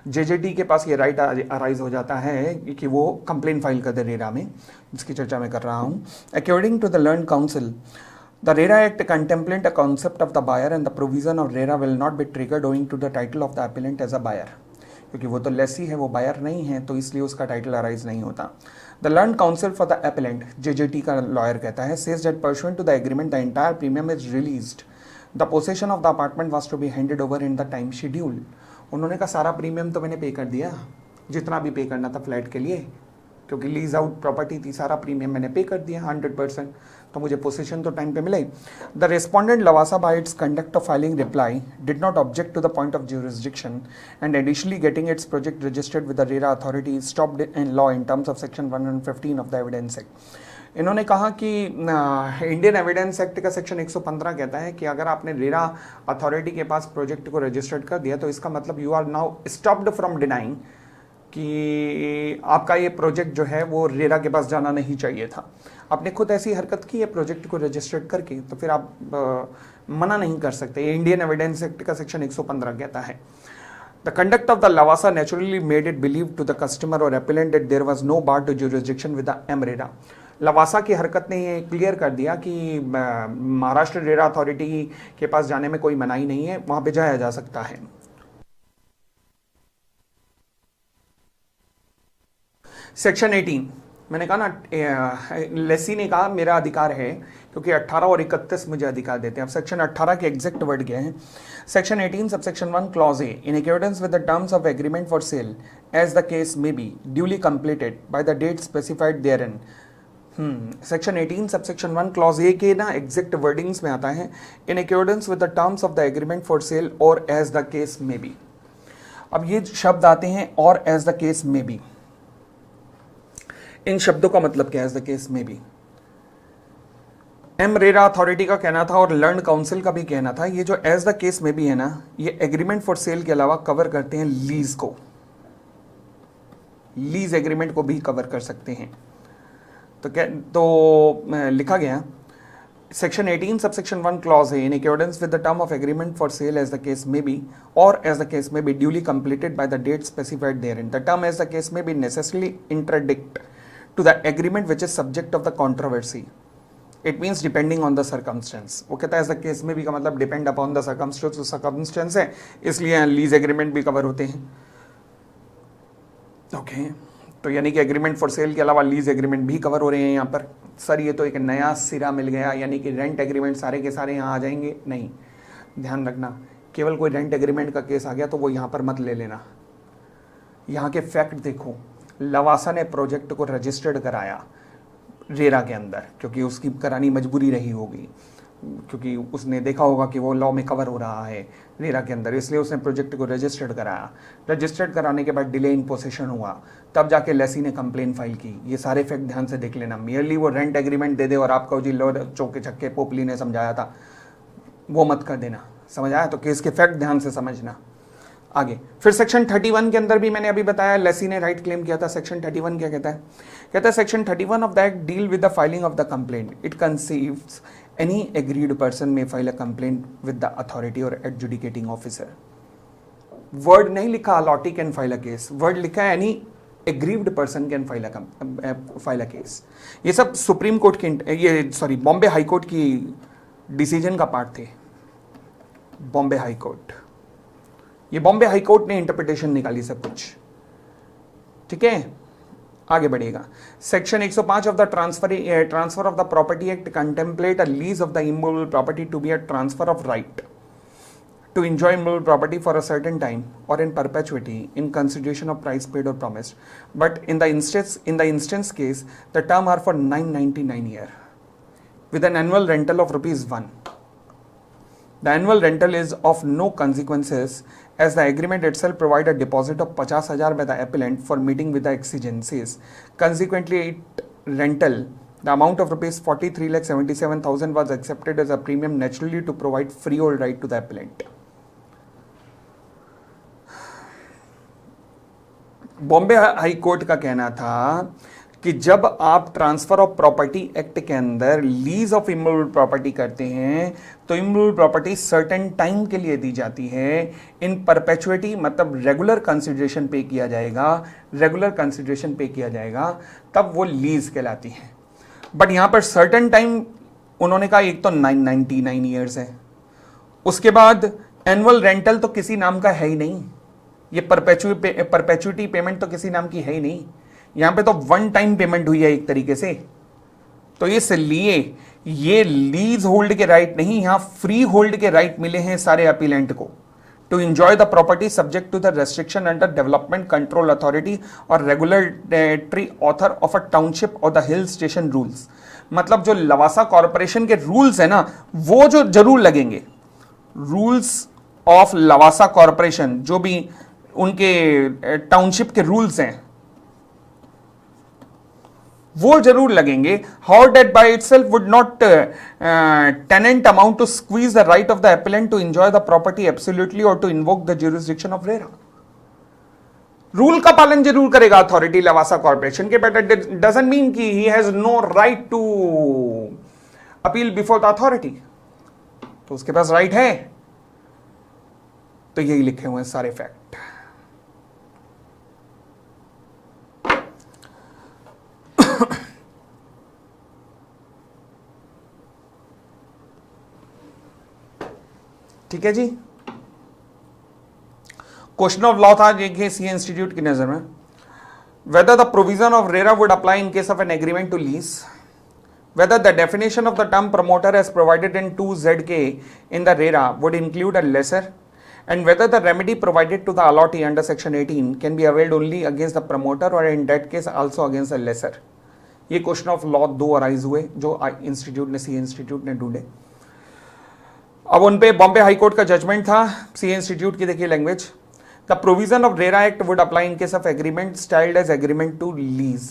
जेजेटी के पास ये राइट अराइज हो जाता है कि वो कंप्लेंट फाइल कर दे रेरा में, जिसकी चर्चा मैं कर रहा हूँ। According to the learned counsel, the RERA act contemplate a concept of the buyer and the provision of RERA will not be triggered owing to the title of the appellant as a buyer, क्योंकि वो तो लेसी है, वो buyer नहीं है, तो इसलिए उसका टाइटल अराइज नहीं होता। The learned counsel for the appellant, JJT का लॉयर कहता है, says that pursuant to the agreement the entire premium is released, the possession of the apartment was to be handed over in the time schedule. उन्होंने कहा सारा premium तो मैंने पे कर दिया, जितना भी पे करना था फ्लैट के लिए, क्योंकि लीज आउट प्रॉपर्टी थी, सारा प्रीमियम मैंने पे कर दिया 100%, तो मुझे पोजीशन तो टाइम पे मिले। The respondent Lavasa by its conduct of filing reply did not object to the point of jurisdiction and additionally getting its project registered with the RERA authority estopped in law in terms of section 115 of the evidence act. इन्होंने कहा कि Indian evidence act का section 115 कहता है कि अगर आपने RERA authority के पास प्रोजेक्ट को रजिस्टर्ड कर दिया तो इसका मतलब you are now estopped from denying कि आपका ये प्रोजेक्ट जो है वो रेरा के पास जाना नहीं चाहिए था। आपने खुद ऐसी हरकत की है प्रोजेक्ट को रजिस्टर्ड करके, तो फिर आप मना नहीं कर सकते। ये इंडियन एविडेंस एक्ट का सेक्शन 115 कहता है। The conduct of the Lavasa naturally made it believe to the customer और appellant that there was no bar to jurisdiction with the M RERA. Lavasa की हरकत ने ये क्लियर कर दिया कि महाराष्ट्र रेरा अथॉरिटी के पास जाने में कोई मनाही नहीं है, वहां पे जाया जा सकता है। सेक्शन 18, मैंने कहा ना लेसी ने कहा मेरा अधिकार है, क्योंकि 18 और 31 मुझे अधिकार देते हैं। अब सेक्शन 18 के एग्जैक्ट वर्ड क्या है? Section 18 subsection 1 clause A, in accordance with the terms of agreement for sale as the case may be duly completed by the date specified therein. Section 18 subsection 1 clause A के ना exact wordings में आता है in accordance with the terms of the agreement for sale और as the case may be. अब ये शब्द आते हैं और as the case may B, इन शब्दों का मतलब क्या है? एज द केस में भी एम रेरा अथॉरिटी का कहना था और लर्न काउंसिल का भी कहना था, ये जो एज द केस में भी है ना, ये एग्रीमेंट फॉर सेल के अलावा कवर करते हैं लीज को, लीज एग्रीमेंट को भी कवर कर सकते हैं। तो लिखा गया सेक्शन 18 सबसेक्शन 1 क्लॉज है in accordance with the term of agreement for sale as the case may be और as the case may be duly completed by the date specified therein. The term as the case may be necessarily interdict to the agreement which is subject of the controversy. It means depending on the circumstance. वो कहता है ऐसा case में भी का मतलब depend upon the circumstance है, इसलिए लीज एग्रीमेंट भी कवर होते हैं। ओके, तो यानी कि एग्रीमेंट फॉर सेल के अलावा लीज एग्रीमेंट भी कवर हो रहे हैं यहाँ पर। सर ये तो एक नया सिरा मिल गया, यानी कि रेंट एग्रीमेंट सारे के सारे यहाँ आ जाएंगे? नहीं, ध्यान रखना, केवल कोई रेंट एग्रीमेंट का केस आ गया तो वो यहाँ पर मत ले लेना। यहाँ के फैक्ट देखो, लवासा ने प्रोजेक्ट को रजिस्टर्ड कराया रेरा के अंदर, क्योंकि उसकी करानी मजबूरी रही होगी, क्योंकि उसने देखा होगा कि वो लॉ में कवर हो रहा है रेरा के अंदर, इसलिए उसने प्रोजेक्ट को रजिस्टर्ड कराया। रजिस्टर्ड कराने के बाद डिले इन पोसेशन हुआ, तब जाके लेसी ने कंप्लेन फाइल की। ये सारे फैक्ट ध्यान से देख लेना। मियरली वो रेंट एग्रीमेंट दे दे और आपका जी लो चौके छक्के पोपली ने समझाया था, वो मत कर देना। समझ आया? तो केस के फैक्ट ध्यान से समझना। आगे फिर सेक्शन 31 के अंदर भी मैंने अभी बताया लेसी ने राइट क्लेम किया था। सेक्शन 31 क्या कहता है? कहता है section 31 of the act deal with the filing of the complaint. It conceives any aggrieved person may file a complaint with the authority और एडजुडिकेटिंग ऑफिसर। वर्ड नहीं लिखा allottee can file a case, word लिखा है any aggrieved person can file a case. ये सब supreme court की Bombay high court की decision का पार्ट थे। बॉम्बे हाई कोर्ट, ये बॉम्बे हाई कोर्ट ने इंटरप्रिटेशन निकाली सब कुछ। ठीक है, आगे बढ़ेगा। Section 105 of the transfer of the property act contemplate a lease of the immovable property to be a transfer of right to enjoy immovable property for a certain time or in perpetuity in consideration of price paid or promised, but in the instance case the term are for 999 year with an annual rental of ₹1। The annual rental is of no consequences as the agreement itself provide a deposit of 50,000 by the appellant for meeting with the exigencies. Consequently, rental, the amount of rupees 43,77,000 was accepted as a premium naturally to provide freehold right to the appellant. Bombay high court का कहना था कि जब आप transfer of property act के अंदर lease of immovable property करते हैं तो इमूवेबल प्रॉपर्टी सर्टेन टाइम के लिए दी जाती है इन परपेचुइटी, मतलब रेगुलर कंसिडरेशन पे किया जाएगा, रेगुलर कंसिडरेशन पे किया जाएगा, तब वो लीज कहलाती है। बट यहां पर सर्टेन टाइम उन्होंने कहा एक तो 999 ईयर्स है, उसके बाद एनुअल रेंटल तो किसी नाम का है ही नहीं, ये परपेचुइटी पेमेंट तो किसी नाम की है ही नहीं, यहां पे तो वन टाइम पेमेंट हुई है एक तरीके से। तो इसलिए ये लीज होल्ड के राइट नहीं, यहां फ्री होल्ड के राइट मिले हैं सारे अपीलेंट को to enjoy the property subject to the restriction under development control authority और regulatory author of a township और द हिल स्टेशन रूल्स। मतलब जो लवासा कॉर्पोरेशन के रूल्स है ना, वो जो जरूर लगेंगे, रूल्स ऑफ लवासा कॉर्पोरेशन, जो भी उनके टाउनशिप के रूल्स हैं वो जरूर लगेंगे। How that by itself would not tantamount to squeeze the right of the appellant to enjoy the property absolutely और to invoke the jurisdiction of RERA. Rule का पालन जरूर करेगा अथॉरिटी लवासा कॉर्पोरेशन के, बट इट डजंट मीन कि he has no right to appeal before the authority. तो उसके पास right है। तो यही लिखे हुए हैं सारे फैक्ट। ठीक है जी। क्वेश्चन ऑफ लॉ था देखिए सी इंस्टीट्यूट की नजर में, whether the provision of RERA would apply in case of an agreement to lease, whether the definition of the term promoter as provided in 2ZK in the RERA would include a lessor, and whether the remedy provided to the allotee under section 18 can be availed only against the promoter or in that case also against the lesser। ये question of law 2 arise हुए जो institute ने, सी institute ने ढूंढे। अब उन पे Bombay high court का जजमेंट था। सी इंस्टीट्यूट की देखिए language, the provision of RERA act would apply in case of agreement styled as agreement to lease,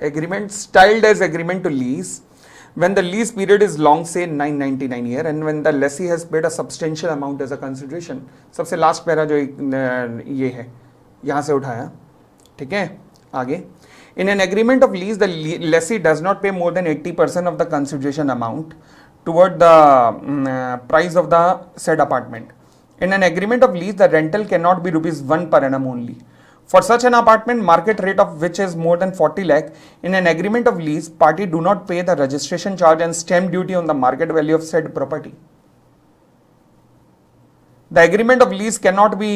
agreement styled as agreement to lease when the lease period is long, say 999 year, and when the lessee has paid a substantial amount as a consideration। सबसे last para जो ये है यहां से उठाया, ठीक है। आगे, in an agreement of lease the lessee does not pay more than 80% of the consideration amount toward the price of the said apartment। in an agreement of lease the rental cannot be ₹1 per annum only for such an apartment market rate of which is more than 40 lakh। in an agreement of lease party do not pay the registration charge and stamp duty on the market value of said property। the agreement of lease cannot be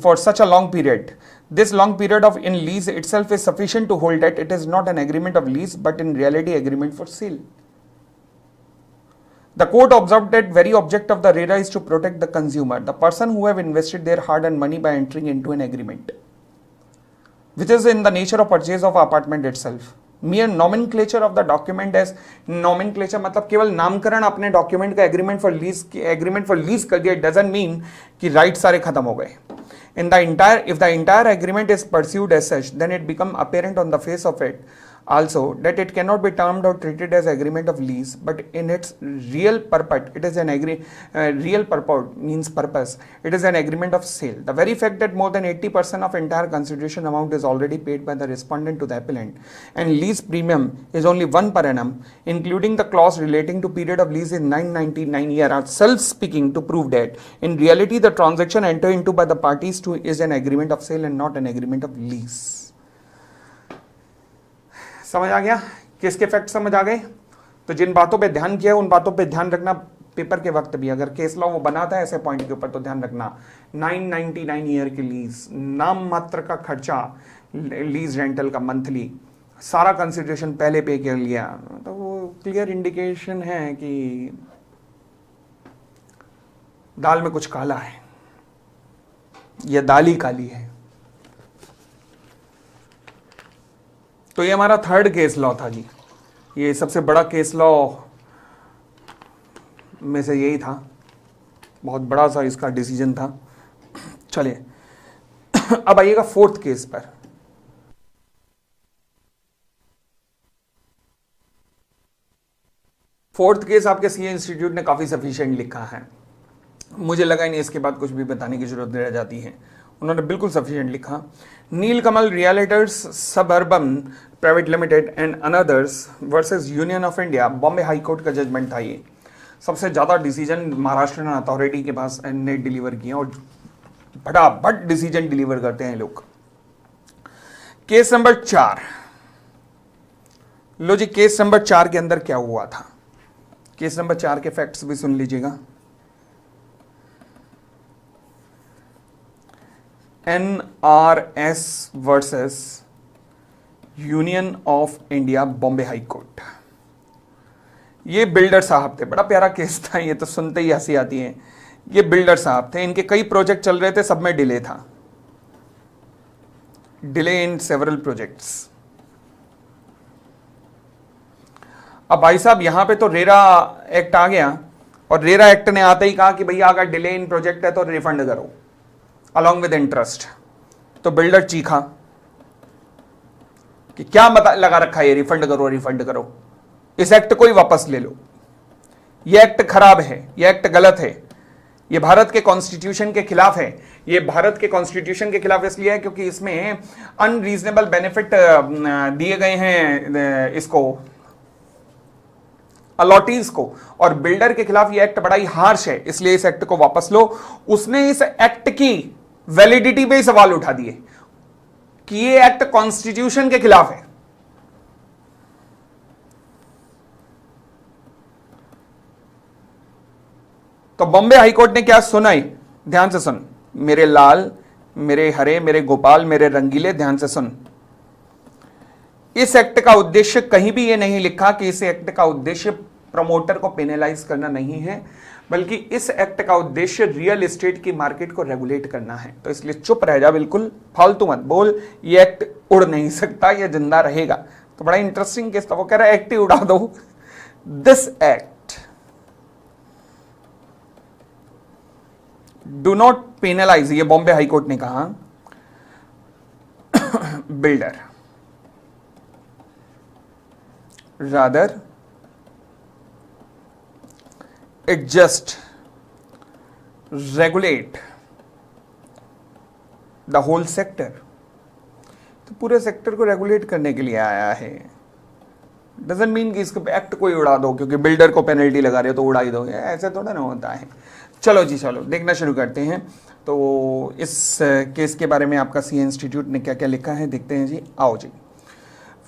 for such a long period। this long period of in lease itself is sufficient to hold that it is not an agreement of lease but in reality agreement for sale। the court observed that very object of the RERA is to protect the consumer, the person who have invested their hard-earned money by entering into an agreement which is in the nature of purchase of apartment itself। mere nomenclature of the document as nomenclature मतलब केवल नामकरण अपने document का agreement for lease कर दिया, doesn't mean कि right सारे खत्म हो गए। in the entire if the entire agreement is pursued as such then it become apparent on the face of it also that it cannot be termed or treated as agreement of lease but in its real purport it is an real purport means purpose it is an agreement of sale। the very fact that more than 80% of entire consideration amount is already paid by the respondent to the appellant and lease premium is only 1 per annum including the clause relating to period of lease in 999 year are self-speaking to prove that in reality the transaction entered into by the parties to is an agreement of sale and not an agreement of lease। समझ आ गया? किसके fact समझ आ गए? तो जिन बातों पे ध्यान किया उन बातों पे ध्यान रखना पेपर के वक्त भी, अगर केस लॉ वो बनाता है ऐसे पॉइंट के ऊपर तो ध्यान रखना। 999 ईयर की लीज, नाम मात्र का खर्चा लीज रेंटल का मंथली, सारा कंसिडरेशन पहले पे कर लिया, तो वो क्लियर इंडिकेशन है कि दाल में कुछ काला है, यह दाल ही काली है। तो ये हमारा थर्ड केस लॉ था जी। ये सबसे बड़ा केस लॉ में से यही था। बहुत बड़ा सा इसका डिसीजन था। चलिए अब आइएगा फोर्थ केस पर। फोर्थ केस आपके सीए इंस्टीट्यूट ने काफी सफिशिएंट लिखा है, मुझे लगा ही नहीं इसके बाद कुछ भी बताने की जरूरत रह जाती है। उन्होंने बिल्कुल सफिशिएंट लिखा। Neelkamal realtors suburban private limited and others versus union of India, Bombay high court का जजमेंट था ये। सबसे ज्यादा डिसीजन महाराष्ट्र अथॉरिटी के पास ने डिलीवर किया और फटाफट डिसीजन डिलीवर करते हैं लोग। केस नंबर 4, लो जी, केस नंबर 4 के अंदर क्या हुआ था, केस नंबर 4 के फैक्ट्स भी सुन लीजिएगा। NRS versus union of India, Bombay high court. ये बिल्डर साहब थे, बड़ा प्यारा केस था ये, तो सुनते ही हंसी आती है। ये बिल्डर साहब थे, इनके कई प्रोजेक्ट चल रहे थे, सब में डिले था, डिले इन सेवरल प्रोजेक्ट्स। अब भाई साहब यहां पे तो रेरा एक्ट आ गया और रेरा एक्ट ने आते ही कहा कि भैया अगर डिले इन प्रोजेक्ट है तो रिफंड करो अलॉन्ग विद इंटरेस्ट। तो बिल्डर चीखा कि क्या बता लगा रखा है ये, रिफंड करो रिफंड करो, इस एक्ट को ही वापस ले लो, ये एक्ट खराब है, ये एक्ट गलत है, ये भारत के कॉन्स्टिट्यूशन के खिलाफ है। ये भारत के कॉन्स्टिट्यूशन के खिलाफ इसलिए है क्योंकि इसमें अनरीजनेबल बेनिफिट दिए गए हैं इसको, अलॉटीज को, और बिल्डर के खिलाफ ये एक्ट बड़ा ही हार्श है, इसलिए इस एक्ट को वापस लो। उसने इस एक्ट की वैलिडिटी पे सवाल उठा दिए कि ये एक्ट कॉन्स्टिट्यूशन के खिलाफ है। तो बॉम्बे हाईकोर्ट ने क्या सुनाई, ध्यान से सुन मेरे लाल, मेरे हरे, मेरे गोपाल, मेरे रंगीले, ध्यान से सुन। इस एक्ट का उद्देश्य, कहीं भी यह नहीं लिखा कि इस एक्ट का उद्देश्य प्रमोटर को पेनलाइज करना नहीं है, बल्कि इस एक्ट का उद्देश्य रियल एस्टेट की मार्केट को रेगुलेट करना है। तो इसलिए चुप रह जा, बिल्कुल फालतू मत बोल, ये एक्ट उड़ नहीं सकता, ये जिंदा रहेगा। तो बड़ा इंटरेस्टिंग केस था, वो कह रहा है एक्ट ही उड़ा दो। This act do not penalise, ये बॉम्बे हाईकोर्ट ने कहा, builder, rather it just regulate the whole sector. तो पूरे सेक्टर को रेगुलेट करने के लिए आया है। डजंट मीन कि इसको एक्ट को ही उड़ा दो क्योंकि बिल्डर को पेनल्टी लगा रहे हो तो उड़ा ही दो, ऐसे थोड़ा ना होता है। चलो जी, चलो देखना शुरू करते हैं। तो इस केस के बारे में आपका सीए इंस्टीट्यूट ने क्या क्या लिखा है देखते हैं जी। आओ जी।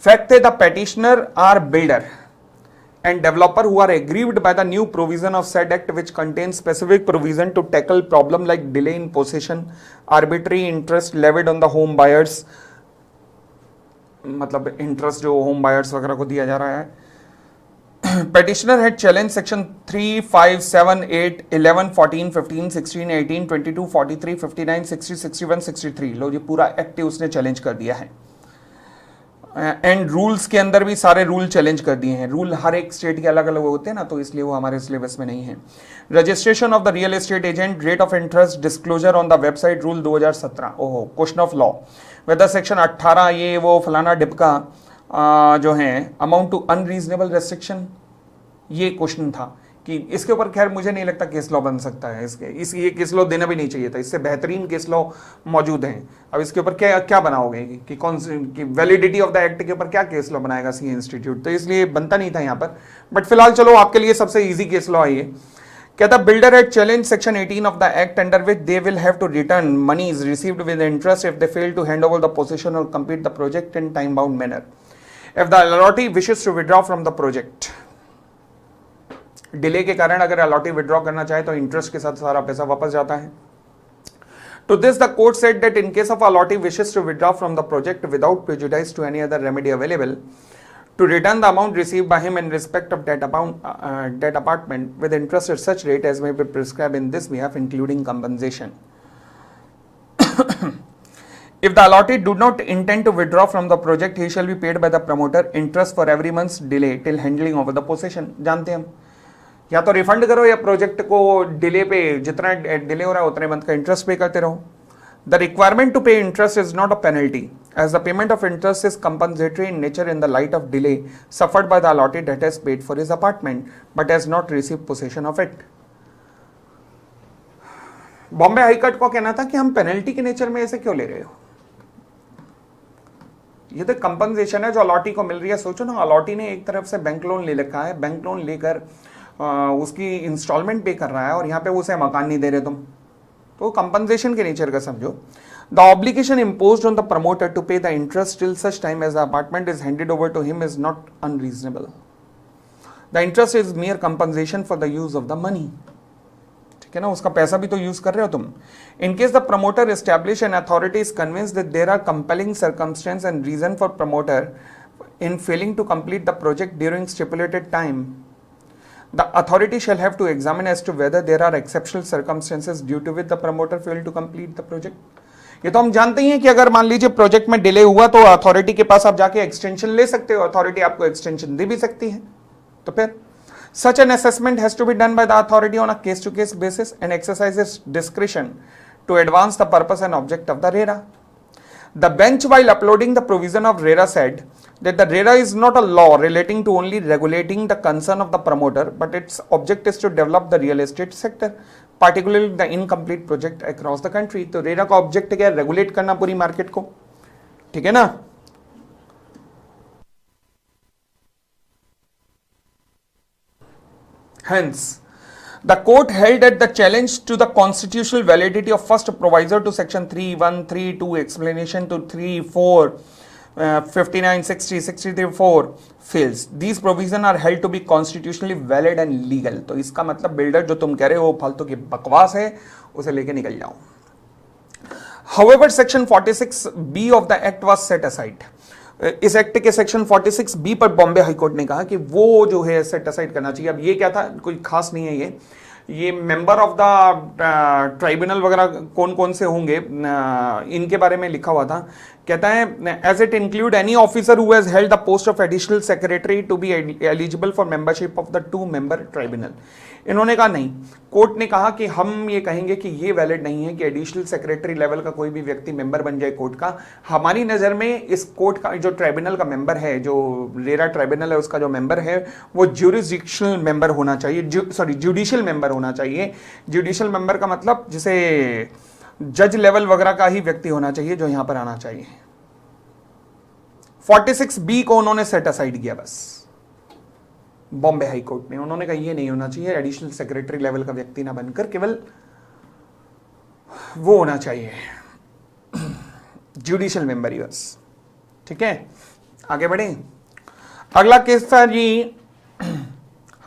फैक्ट है, the petitioner are builder and developer who are aggrieved by the new provision of said act which contains specific provision to tackle problem like delay in possession, arbitrary interest levied on the home buyers, मतलब interest जो home buyers वगैरह को दिया जा रहा है। petitioner had challenged section 3, 5, 7, 8, 11, 14, 15, 16, 18, 22, 43, 59, 60, 61, 63, लो ये पूरा एक्ट उसने चैलेंज कर दिया है। एंड रूल्स के अंदर भी सारे रूल चैलेंज कर दिए हैं। रूल हर एक स्टेट के अलग अलग होते हैं ना, तो इसलिए वो हमारे सिलेबस में नहीं है। Registration of the real estate agent, rate of interest disclosure on the website, rule 2017। ओहो, question of law whether section 18 ये वो फलाना डिपका जो है अमाउंट टू अनरीजनेबल रेस्ट्रिक्शन, ये क्वेश्चन था कि इसके ऊपर खैर मुझे नहीं लगता केस लॉ बन सकता है। ये केस लॉ देना भी नहीं चाहिए था, इससे बेहतरीन केस लॉ मौजूद हैं। अब इसके ऊपर क्या बनाओगे कि कौन की वैलिडिटी ऑफ द एक्ट के ऊपर क्या केस लॉ बनाएगा सीए इंस्टीट्यूट, तो इसलिए बनता नहीं था यहाँ पर। बट फिलहाल चलो आपके लिए सबसे ईजी केस लॉ है ये। कहता builder at challenge section 18 of the act under which they will have to return monies received with interest if they fail to hand over the position और complete the project in time bound manner if the allottee wishes to withdraw from the project. Delay के कारण अगर allottee withdraw करना चाहे तो interest के साथ सारा पैसा वापस जाता है। To this, the court said that in case of allotee wishes to withdraw from the project without prejudice to any other remedy available, to return the amount received by him in respect of that apartment with interest at such rate as may be prescribed in this behalf, including compensation. If the allotee do not intend to withdraw from the project, he shall be paid by the promoter interest for every month's delay till handing over the possession. जानते हैं हम या तो refund करो या project को delay पे, जितना डिले हो रहा है उतने मंथ का इंटरेस्ट पे करते रहो। The requirement to pay interest is not a penalty as the payment of interest is compensatory in nature in the light of delay suffered by the allotted date has paid for his apartment but has not receive possession of it. Bombay high court को कहना था कि हम penalty के nature में ऐसे क्यों ले रहे हो, ये तो कंपनसेशन है जो अलॉटी को मिल रही है। सोचो ना, अलॉटी ने एक तरफ से बैंक लोन ले रखा है, बैंक लोन लेकर उसकी इंस्टॉलमेंट पे कर रहा है और यहाँ पे उसे मकान नहीं दे रहे तुम, तो कंपनसेशन के नेचर का समझो। The obligation imposed on the promoter to pay the interest till such time as the apartment is handed over to him is not unreasonable. The interest is mere compensation for the use of the money, ठीक है ना, उसका पैसा भी तो use कर रहे हो तुम। In case the promoter establish an authority is convinced that there are compelling circumstance and reason for promoter in failing to complete the project during stipulated time, the authority shall have to examine as to whether there are exceptional circumstances due to which the promoter failed to complete the project। ये तो हम जानते ही हैं कि अगर मान लीजिए project में डिले हुआ तो अथॉरिटी के पास आप जाके एक्सटेंशन ले सकते हो, अथॉरिटी आपको एक्सटेंशन दे भी सकती है। तो फिर such an assessment has to be done by the authority on a case to case basis and exercises discretion to advance the purpose and object of the RERA। The bench, while uploading the provision of RERA, said that the RERA is not a law relating to only regulating the concern of the promoter, but its object is to develop the real estate sector, particularly the incomplete project across the country। तो RERA का object क्या है? Regulate करना पूरी market को, ठीक है ना। Hence, the court held that the challenge to the constitutional validity of first provisor to section 3(1), 3(2), explanation to 3(4), 59, 60, 63(4) fails। These provisions are held to be constitutionally valid and legal। तो इसका मतलब builder जो तुम कह रहे हो वो फालतू की बकवास है, उसे लेके निकल जाओ। However, section 46B of the act was set aside। इस एक्ट के सेक्शन 46B पर बॉम्बे हाईकोर्ट ने कहा कि वो जो है सेट असाइड करना चाहिए। अब ये क्या था, कोई खास नहीं है, ये मेंबर ऑफ द ट्राइब्यूनल वगैरह कौन कौन से होंगे इनके बारे में लिखा हुआ था। कहता है as it include any officer who has held the post of additional secretary to be eligible for membership of the 2 member tribunal. इन्होंने कहा नहीं, कोर्ट ने कहा कि हम ये कहेंगे कि ये वैलिड नहीं है कि एडिशनल सेक्रेटरी लेवल का कोई भी व्यक्ति मेंबर बन जाए कोर्ट का। हमारी नज़र में इस कोर्ट का जो ट्राइब्यूनल का मेंबर है, जो रेरा ट्राइब्यूनल है उसका जो मेंबर है वो ज्यूरिसडिक्शनल मेंबर होना चाहिए, जुडिशियल मेंबर होना चाहिए। जुडिशियल मेंबर का मतलब जिसे जज लेवल वगैरह का ही व्यक्ति होना चाहिए जो यहां पर आना चाहिए। 46B को उन्होंने सेट असाइड किया बस बॉम्बे हाई कोर्ट ने। उन्होंने कहा ये नहीं होना चाहिए, एडिशनल सेक्रेटरी लेवल का व्यक्ति ना बनकर केवल वो होना चाहिए जुडिशियल मेंबर ही बस। ठीक है, आगे बढ़े। अगला केस था जी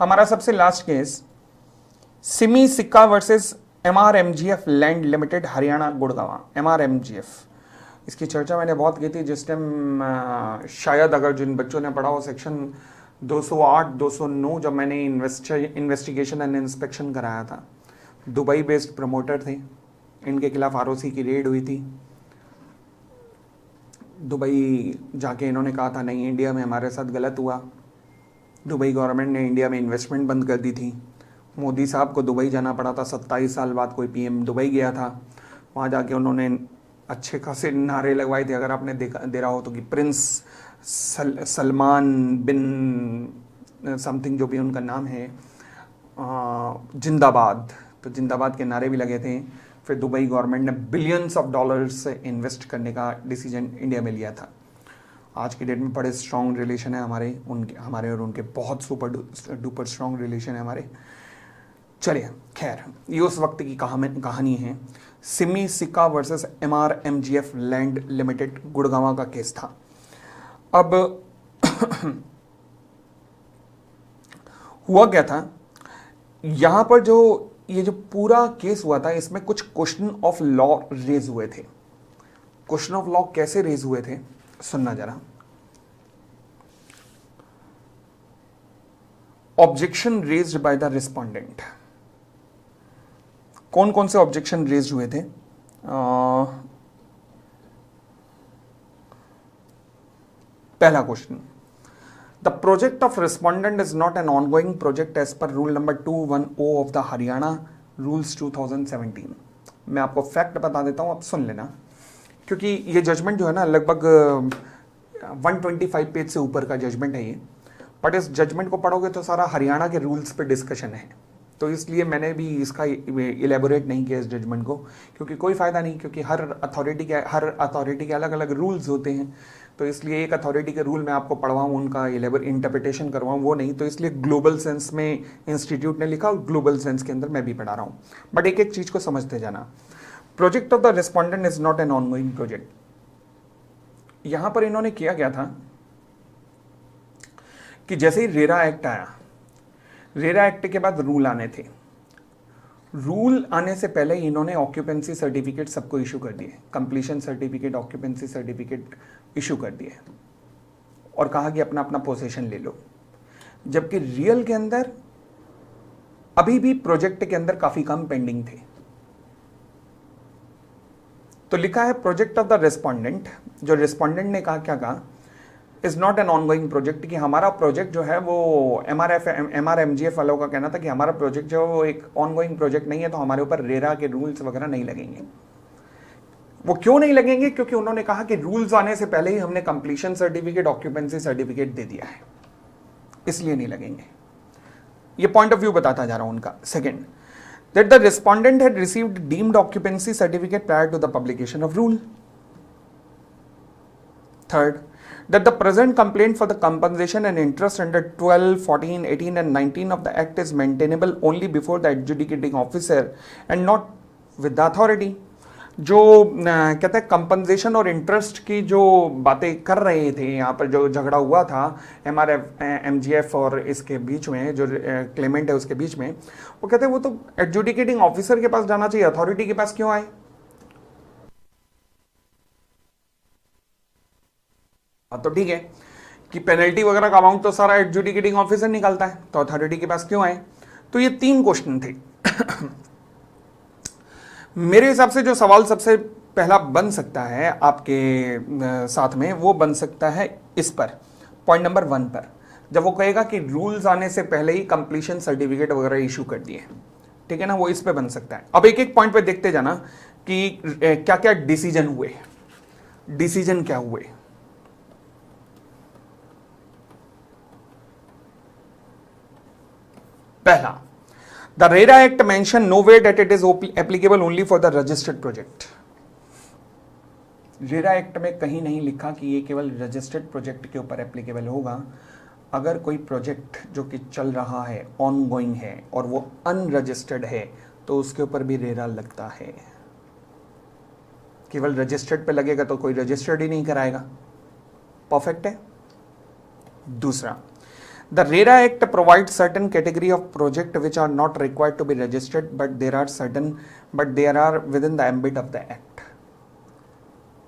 हमारा सबसे लास्ट केस, सिमी सिक्का versus MRMGF land limited Haryana Gurgaon. MRMGF इसकी चर्चा मैंने बहुत की थी जिस टाइम शायद अगर जिन बच्चों ने पढ़ा हो सेक्शन 208 209 जब मैंने इन्वेस्टिगेशन एंड इंस्पेक्शन कराया था। दुबई बेस्ड प्रमोटर थे, इनके खिलाफ ROC की रेड हुई थी। दुबई जाके इन्होंने कहा था नहीं इंडिया में हमारे साथ गलत हुआ। दुबई गवर्नमेंट ने इंडिया में इन्वेस्टमेंट बंद कर दी थी। मोदी साहब को दुबई जाना पड़ा था, 27 साल बाद कोई PM दुबई गया था। वहाँ जाके उन्होंने अच्छे खासे नारे लगवाए थे, अगर आपने दे रहा हो तो, कि प्रिंस सलमान बिन समथिंग जो भी उनका नाम है, जिंदाबाद, तो जिंदाबाद के नारे भी लगे थे। फिर दुबई गवर्नमेंट ने बिलियंस ऑफ डॉलर्स इन्वेस्ट करने का डिसीजन इंडिया में लिया था। आज की डेट में बड़े स्ट्रॉन्ग रिलेशन है हमारे और उनके, बहुत सुपर डुपर स्ट्रॉन्ग रिलेशन है हमारे। चलिए खैर, ये उस वक्त की कहानी है। सिमी सिक्का versus MRMGF land limited Gurgaon का केस था। अब हुआ क्या था, यहां पर ये जो पूरा केस हुआ था इसमें कुछ क्वेश्चन ऑफ लॉ रेज हुए थे। क्वेश्चन ऑफ लॉ कैसे रेज हुए थे सुनना जरा। Objection raised by the respondent. कौन कौन से ऑब्जेक्शन रेज्ड हुए थे? पहला question, the project of respondent is not an ongoing project as per rule number 210 of the Haryana rules 2017। मैं आपको फैक्ट बता देता हूं, आप सुन लेना, क्योंकि ये जजमेंट जो है ना लगभग 125 पेज से ऊपर का जजमेंट है ये, बट इस जजमेंट को पढ़ोगे तो सारा हरियाणा के रूल्स पे डिस्कशन है, तो इसलिए मैंने भी इसका इलेबोरेट नहीं किया इस जजमेंट को, क्योंकि कोई फ़ायदा नहीं, क्योंकि हर अथॉरिटी के अलग अलग रूल्स होते हैं, तो इसलिए एक अथॉरिटी के रूल मैं आपको पढ़वाऊँ, उनका इंटरप्रिटेशन करवाऊँ, वो नहीं, तो इसलिए ग्लोबल सेंस में इंस्टीट्यूट ने लिखा और ग्लोबल सेंस के अंदर मैं भी पढ़ा रहा हूँ, बट एक एक चीज़ को समझते जाना। Project of the respondent is not an ongoing project. यहां पर इन्होंने किया गया था कि जैसे ही रेरा एक्ट आया, रेरा एक्ट के बाद रूल आने थे, रूल आने से पहले ही इन्होंने ऑक्यूपेंसी सर्टिफिकेट सबको इशू कर दिए, completion certificate, occupancy certificate issue कर दिए और कहा कि अपना अपना पोजीशन ले लो, जबकि रियल के अंदर अभी भी प्रोजेक्ट के अंदर काफी कम पेंडिंग थे। तो लिखा है प्रोजेक्ट ऑफ द रिस्पॉन्डेंट, जो रिस्पॉन्डेंट ने कहा, क्या कहा, is not an ongoing project, कि हमारा प्रोजेक्ट जो है वो MRMGF वालों का कहना था कि हमारा प्रोजेक्ट जो है वो एक ऑनगोइंग प्रोजेक्ट नहीं है, तो हमारे ऊपर रेरा के रूल्स वगैरह नहीं लगेंगे। वो क्यों नहीं लगेंगे? क्योंकि उन्होंने कहा कि रूल्स आने से पहले ही हमने कंप्लीशन सर्टिफिकेट, ऑक्यूपेंसी सर्टिफिकेट दे दिया है, इसलिए नहीं लगेंगे। ये पॉइंट ऑफ व्यू बताता जा रहा हूं उनका। Second, that the respondent had received deemed occupancy certificate prior to the publication of rule. Third, that the present complaint for the compensation and interest under 12, 14, 18 and 19 of the act is maintainable only before the adjudicating officer and not with the authority. जो कहते हैं compensation और interest की जो बातें कर रहे थे, यहाँ पर जो झगड़ा हुआ था MRMGF और इसके बीच में, जो क्लेमेंट है उसके बीच में, वो कहते हैं वो तो एडजुडिकेटिंग ऑफिसर के पास जाना चाहिए, अथॉरिटी के पास क्यों आए? तो ठीक है कि पेनल्टी वगैरह का अमाउंट तो सारा एडजुडिकेटिंग ऑफिसर निकालता है, तो अथॉरिटी के पास क्यों आए? तो ये 3 क्वेश्चन थे। मेरे हिसाब से जो सवाल सबसे पहला बन सकता है आपके साथ में, वो बन सकता है इस पर, पॉइंट नंबर 1 पर, जब वो कहेगा कि रूल्स आने से पहले ही कंप्लीशन सर्टिफिकेट वगैरह इशू कर दिए, ठीक है ना, वो इस पे बन सकता है। अब एक एक पॉइंट पे देखते जाना कि क्या क्या डिसीजन हुए, डिसीजन क्या हुए। पहला, The RERA Act mention nowhere that it is applicable only for the registered project. RERA act में कहीं नहीं लिखा कि ये केवल रजिस्टर्ड प्रोजेक्ट के ऊपर एप्लीकेबल होगा। अगर कोई प्रोजेक्ट जो कि चल रहा है, ऑनगोइंग है और वो अनरजिस्टर्ड है, तो उसके ऊपर भी रेरा लगता है। केवल रजिस्टर्ड पे लगेगा तो कोई रजिस्टर्ड ही नहीं कराएगा। परफेक्ट है। दूसरा, The RERA Act provides certain category of project which are not required to be registered, but there are within the ambit of the Act.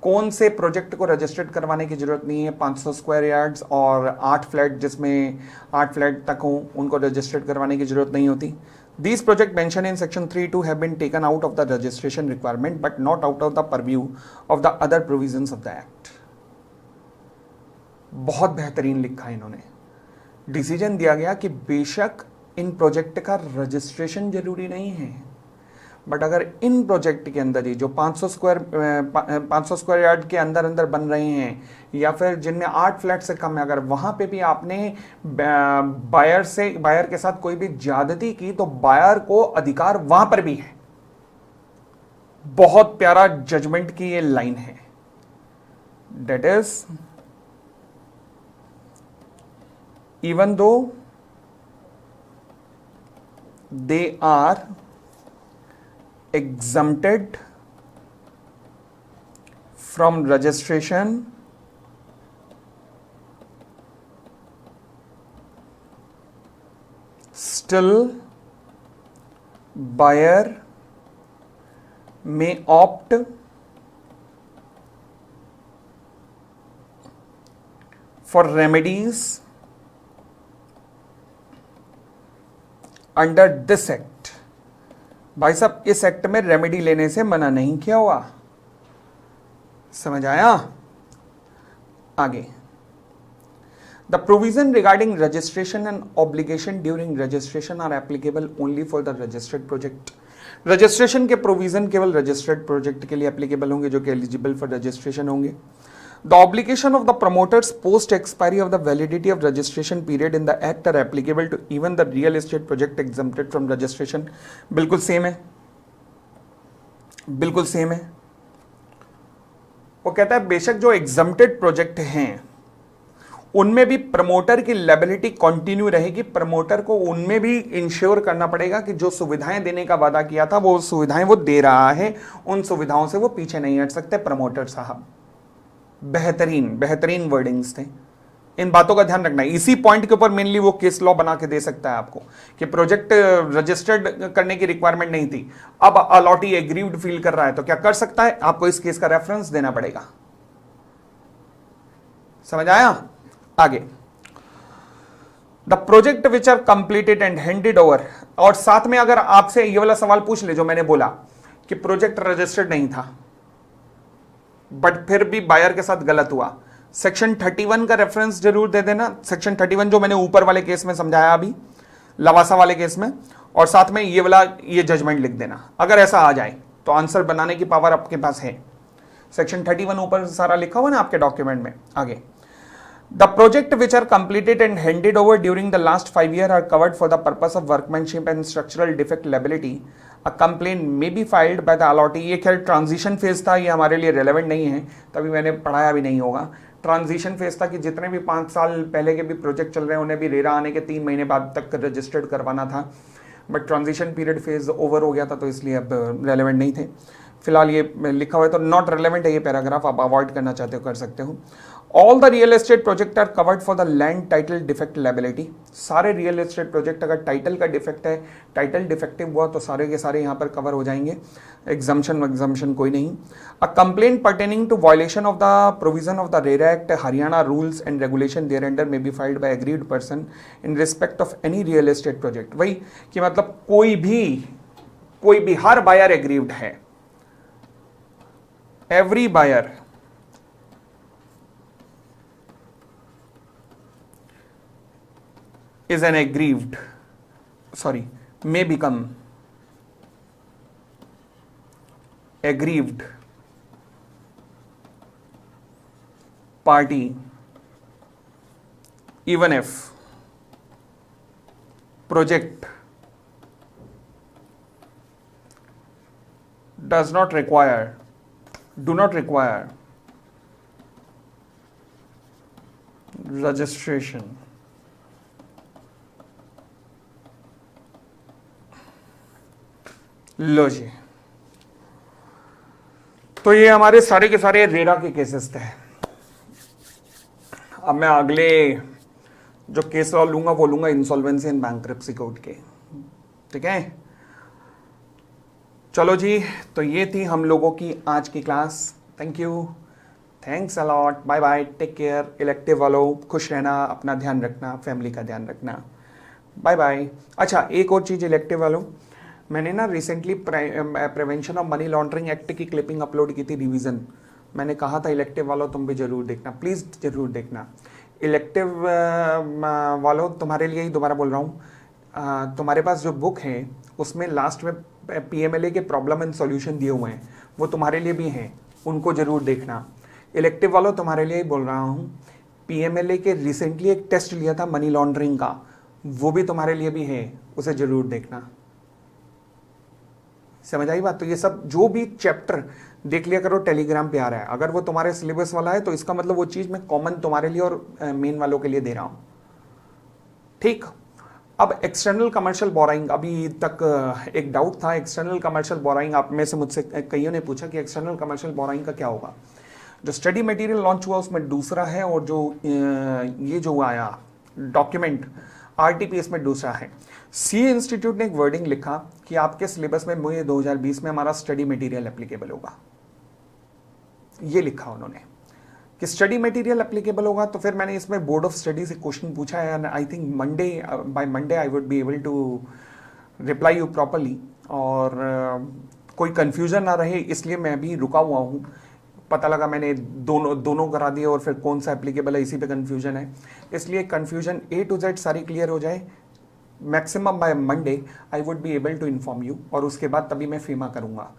कौन से प्रोजेक्ट को रजिस्टर्ड करवाने की जरूरत नहीं है? 500 स्क्वायर यार्ड्स और 8 फ्लैट, जिसमें 8 फ्लैट तक हो, उनको रजिस्टर्ड करवाने की जरूरत नहीं होती। These project mentioned in section 3(2) have been taken out of the registration requirement, but not out of the purview of the other provisions of the Act. बहुत बेहतरीन लिखा है इन्होंने। डिसीजन दिया गया कि बेशक इन प्रोजेक्ट का रजिस्ट्रेशन जरूरी नहीं है, बट अगर इन प्रोजेक्ट के अंदर ही जो 500 स्क्वायर यार्ड के अंदर बन रहे हैं, या फिर जिनमें 8 फ्लैट से कम है, अगर वहां पे भी आपने बायर के साथ कोई भी ज्यादती की, तो बायर को अधिकार वहां पर भी है। बहुत प्यारा जजमेंट की ये लाइन है, that is even though they are exempted from registration, still buyer may opt for remedies under this act. भाई साहब, इस एक्ट में रेमेडी लेने से मना नहीं किया हुआ। समझ आया? आगे, the provision regarding registration and obligation during registration are applicable only for the registered project. Registration के प्रोविजन केवल रजिस्टर्ड प्रोजेक्ट के लिए एप्लीकेबल होंगे जो कि एलिजिबल फॉर रजिस्ट्रेशन होंगे। The obligation of the promoters post expiry of the validity of registration period in the act are applicable to even the real estate project exempted from registration। बिल्कुल same है, बिल्कुल same है। वो कहता है बेशक जो एग्जम्प्टेड प्रोजेक्ट हैं उनमें भी प्रमोटर की लायबिलिटी कंटिन्यू रहेगी। प्रमोटर को उनमें भी इंश्योर करना पड़ेगा कि जो सुविधाएं देने का वादा किया था वो सुविधाएं वो दे रहा है, उन सुविधाओं से वो पीछे नहीं हट सकते प्रमोटर साहब। बेहतरीन बेहतरीन वर्डिंग्स थे, इन बातों का ध्यान रखना है। इसी पॉइंट के ऊपर मेनली वो केस लॉ बना के दे सकता है आपको कि प्रोजेक्ट रजिस्टर्ड करने की रिक्वायरमेंट नहीं थी, अब अलॉटी एग्रीव्ड फील कर रहा है तो क्या कर सकता है, आपको इस केस का रेफरेंस देना पड़ेगा। समझ आया? आगे, the project which are completed and handed over. और साथ में अगर आपसे ये वाला सवाल पूछ ले जो मैंने बोला कि प्रोजेक्ट रजिस्टर्ड नहीं था बट फिर भी बायर के साथ गलत हुआ, सेक्शन 31 का रेफरेंस जरूर दे देना। सेक्शन 31 जो मैंने ऊपर वाले केस में समझाया अभी, लवासा वाले केस में, और साथ में ये वाला ये जजमेंट लिख देना। अगर ऐसा आ जाए तो आंसर बनाने की पावर आपके पास है। सेक्शन 31 ऊपर सारा लिखा हुआ ना आपके डॉक्यूमेंट में। आगे, the project which are completed and handed over during the last 5 years are covered for the purpose of workmanship and structural defect liability. A complain may be filed by the allottee. ये खैर transition phase था, ये हमारे लिए relevant नहीं है, तभी मैंने पढ़ाया भी नहीं होगा। ट्रांजिशन फेज था कि जितने भी 5 साल पहले के भी प्रोजेक्ट चल रहे हैं उन्हें भी रेरा आने के 3 महीने बाद तक रजिस्टर्ड करवाना था, but transition period phase over हो गया था तो इसलिए अब रेलेवेंट नहीं थे। फिलहाल ये लिखा हुआ है तो नॉट रेलेवेंट है ये पैराग्राफ, आप अवॉइड करना चाहते हो कर सकते हो। All the real estate project are covered for the land title defect liability. सारे रियल एस्टेट प्रोजेक्ट अगर टाइटल का डिफेक्ट है, टाइटल डिफेक्टिव हुआ तो सारे के सारे यहाँ पर कवर हो जाएंगे, एग्जम्पशन कोई नहीं। A complaint pertaining to violation of the provision of the RERA act Haryana rules and regulation there under may be filed by aggrieved person in respect of any real estate project. वही कि मतलब कोई भी हर buyer aggrieved है, every buyer is an may become aggrieved party even if project do not require registration। लो जी, तो ये हमारे सारे के सारे रेरा के केसेस थे। अब मैं अगले जो केस लॉ लूंगा वो लूंगा इंसॉल्वेंसी एंड बैंक्रप्सी कोड के, ठीक है। चलो जी, तो ये थी हम लोगों की आज की class. Thank you, thanks a lot, bye bye, take care. Elective वालों खुश रहना, अपना ध्यान रखना, फैमिली का ध्यान रखना, बाय बाय। अच्छा, एक और चीज़ इलेक्टिव वालों, मैंने ना recently prevention of money laundering act की क्लिपिंग अपलोड की थी, रिवीजन। मैंने कहा था इलेक्टिव वालों तुम भी जरूर देखना, प्लीज़ जरूर देखना। इलेक्टिव वालों तुम्हारे लिए ही दोबारा बोल रहा हूँ, तुम्हारे पास जो बुक है उसमें लास्ट में PMLA के प्रॉब्लम एंड सॉल्यूशन दिए हुए हैं, वो तुम्हारे लिए भी हैं, उनको जरूर देखना। इलेक्टिव वालों तुम्हारे लिए ही बोल रहा हूँ, PMLA के रिसेंटली एक टेस्ट लिया था मनी लॉन्ड्रिंग का, वो भी तुम्हारे लिए भी है, उसे जरूर देखना। समझ आई बात? तो ये सब जो भी चैप्टर देख लिया करो, टेलीग्राम पे आ रहा है। अगर वो तुम्हारे सिलेबस वाला है तो इसका मतलब वो चीज़ मैं कॉमन तुम्हारे लिए और मेन वालों के लिए दे रहा हूँ, ठीक। अब एक्सटर्नल कमर्शियल बोराइंग, अभी तक एक डाउट था एक्सटर्नल कमर्शियल बोराइंग, आप में से मुझसे कईयों ने पूछा कि एक्सटर्नल कमर्शियल बोराइंग का क्या होगा। जो स्टडी मटेरियल लॉन्च हुआ उसमें दूसरा है, और जो ये जो आया डॉक्यूमेंट RTPS में दूसरा है। CA इंस्टीट्यूट ने एक वर्डिंग लिखा कि आपके सिलेबस में मुझे 2020 में हमारा स्टडी मटेरियल एप्लीकेबल होगा, ये लिखा उन्होंने कि स्टडी मटेरियल एप्लीकेबल होगा। तो फिर मैंने इसमें बोर्ड ऑफ स्टडी से क्वेश्चन पूछा है, and I think by Monday I would be able to reply you properly, और कोई कंफ्यूजन ना रहे इसलिए मैं अभी रुका हुआ हूँ। पता लगा मैंने दोनों करा दिए और फिर कौन सा एप्लीकेबल है इसी पे कंफ्यूजन है। इसलिए कंफ्यूजन A to Z सारी क्लियर हो जाए, maximum by Monday I would be able to inform you, और उसके बाद तभी मैं फेमा करूंगा,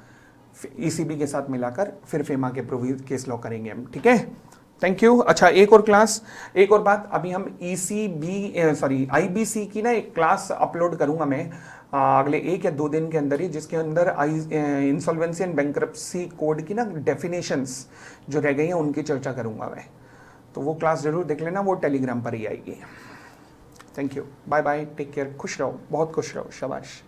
ECB के साथ मिलाकर फिर फेमा के प्रोविजन केस लॉ करेंगे हम, ठीक है। Thank you. अच्छा, एक और क्लास, एक और बात, अभी हम IBC की ना एक क्लास अपलोड करूंगा मैं अगले 1 या 2 दिन के अंदर ही, जिसके अंदर इंसॉल्वेंसी एंड बैंक्रप्सी कोड की ना डेफिनेशंस जो रह गई हैं उनकी चर्चा करूंगा मैं, तो वो क्लास जरूर देख लेना, वो टेलीग्राम पर ही आएगी। Thank you, bye bye, take care, खुश रहो, बहुत खुश रहो, शाबाश।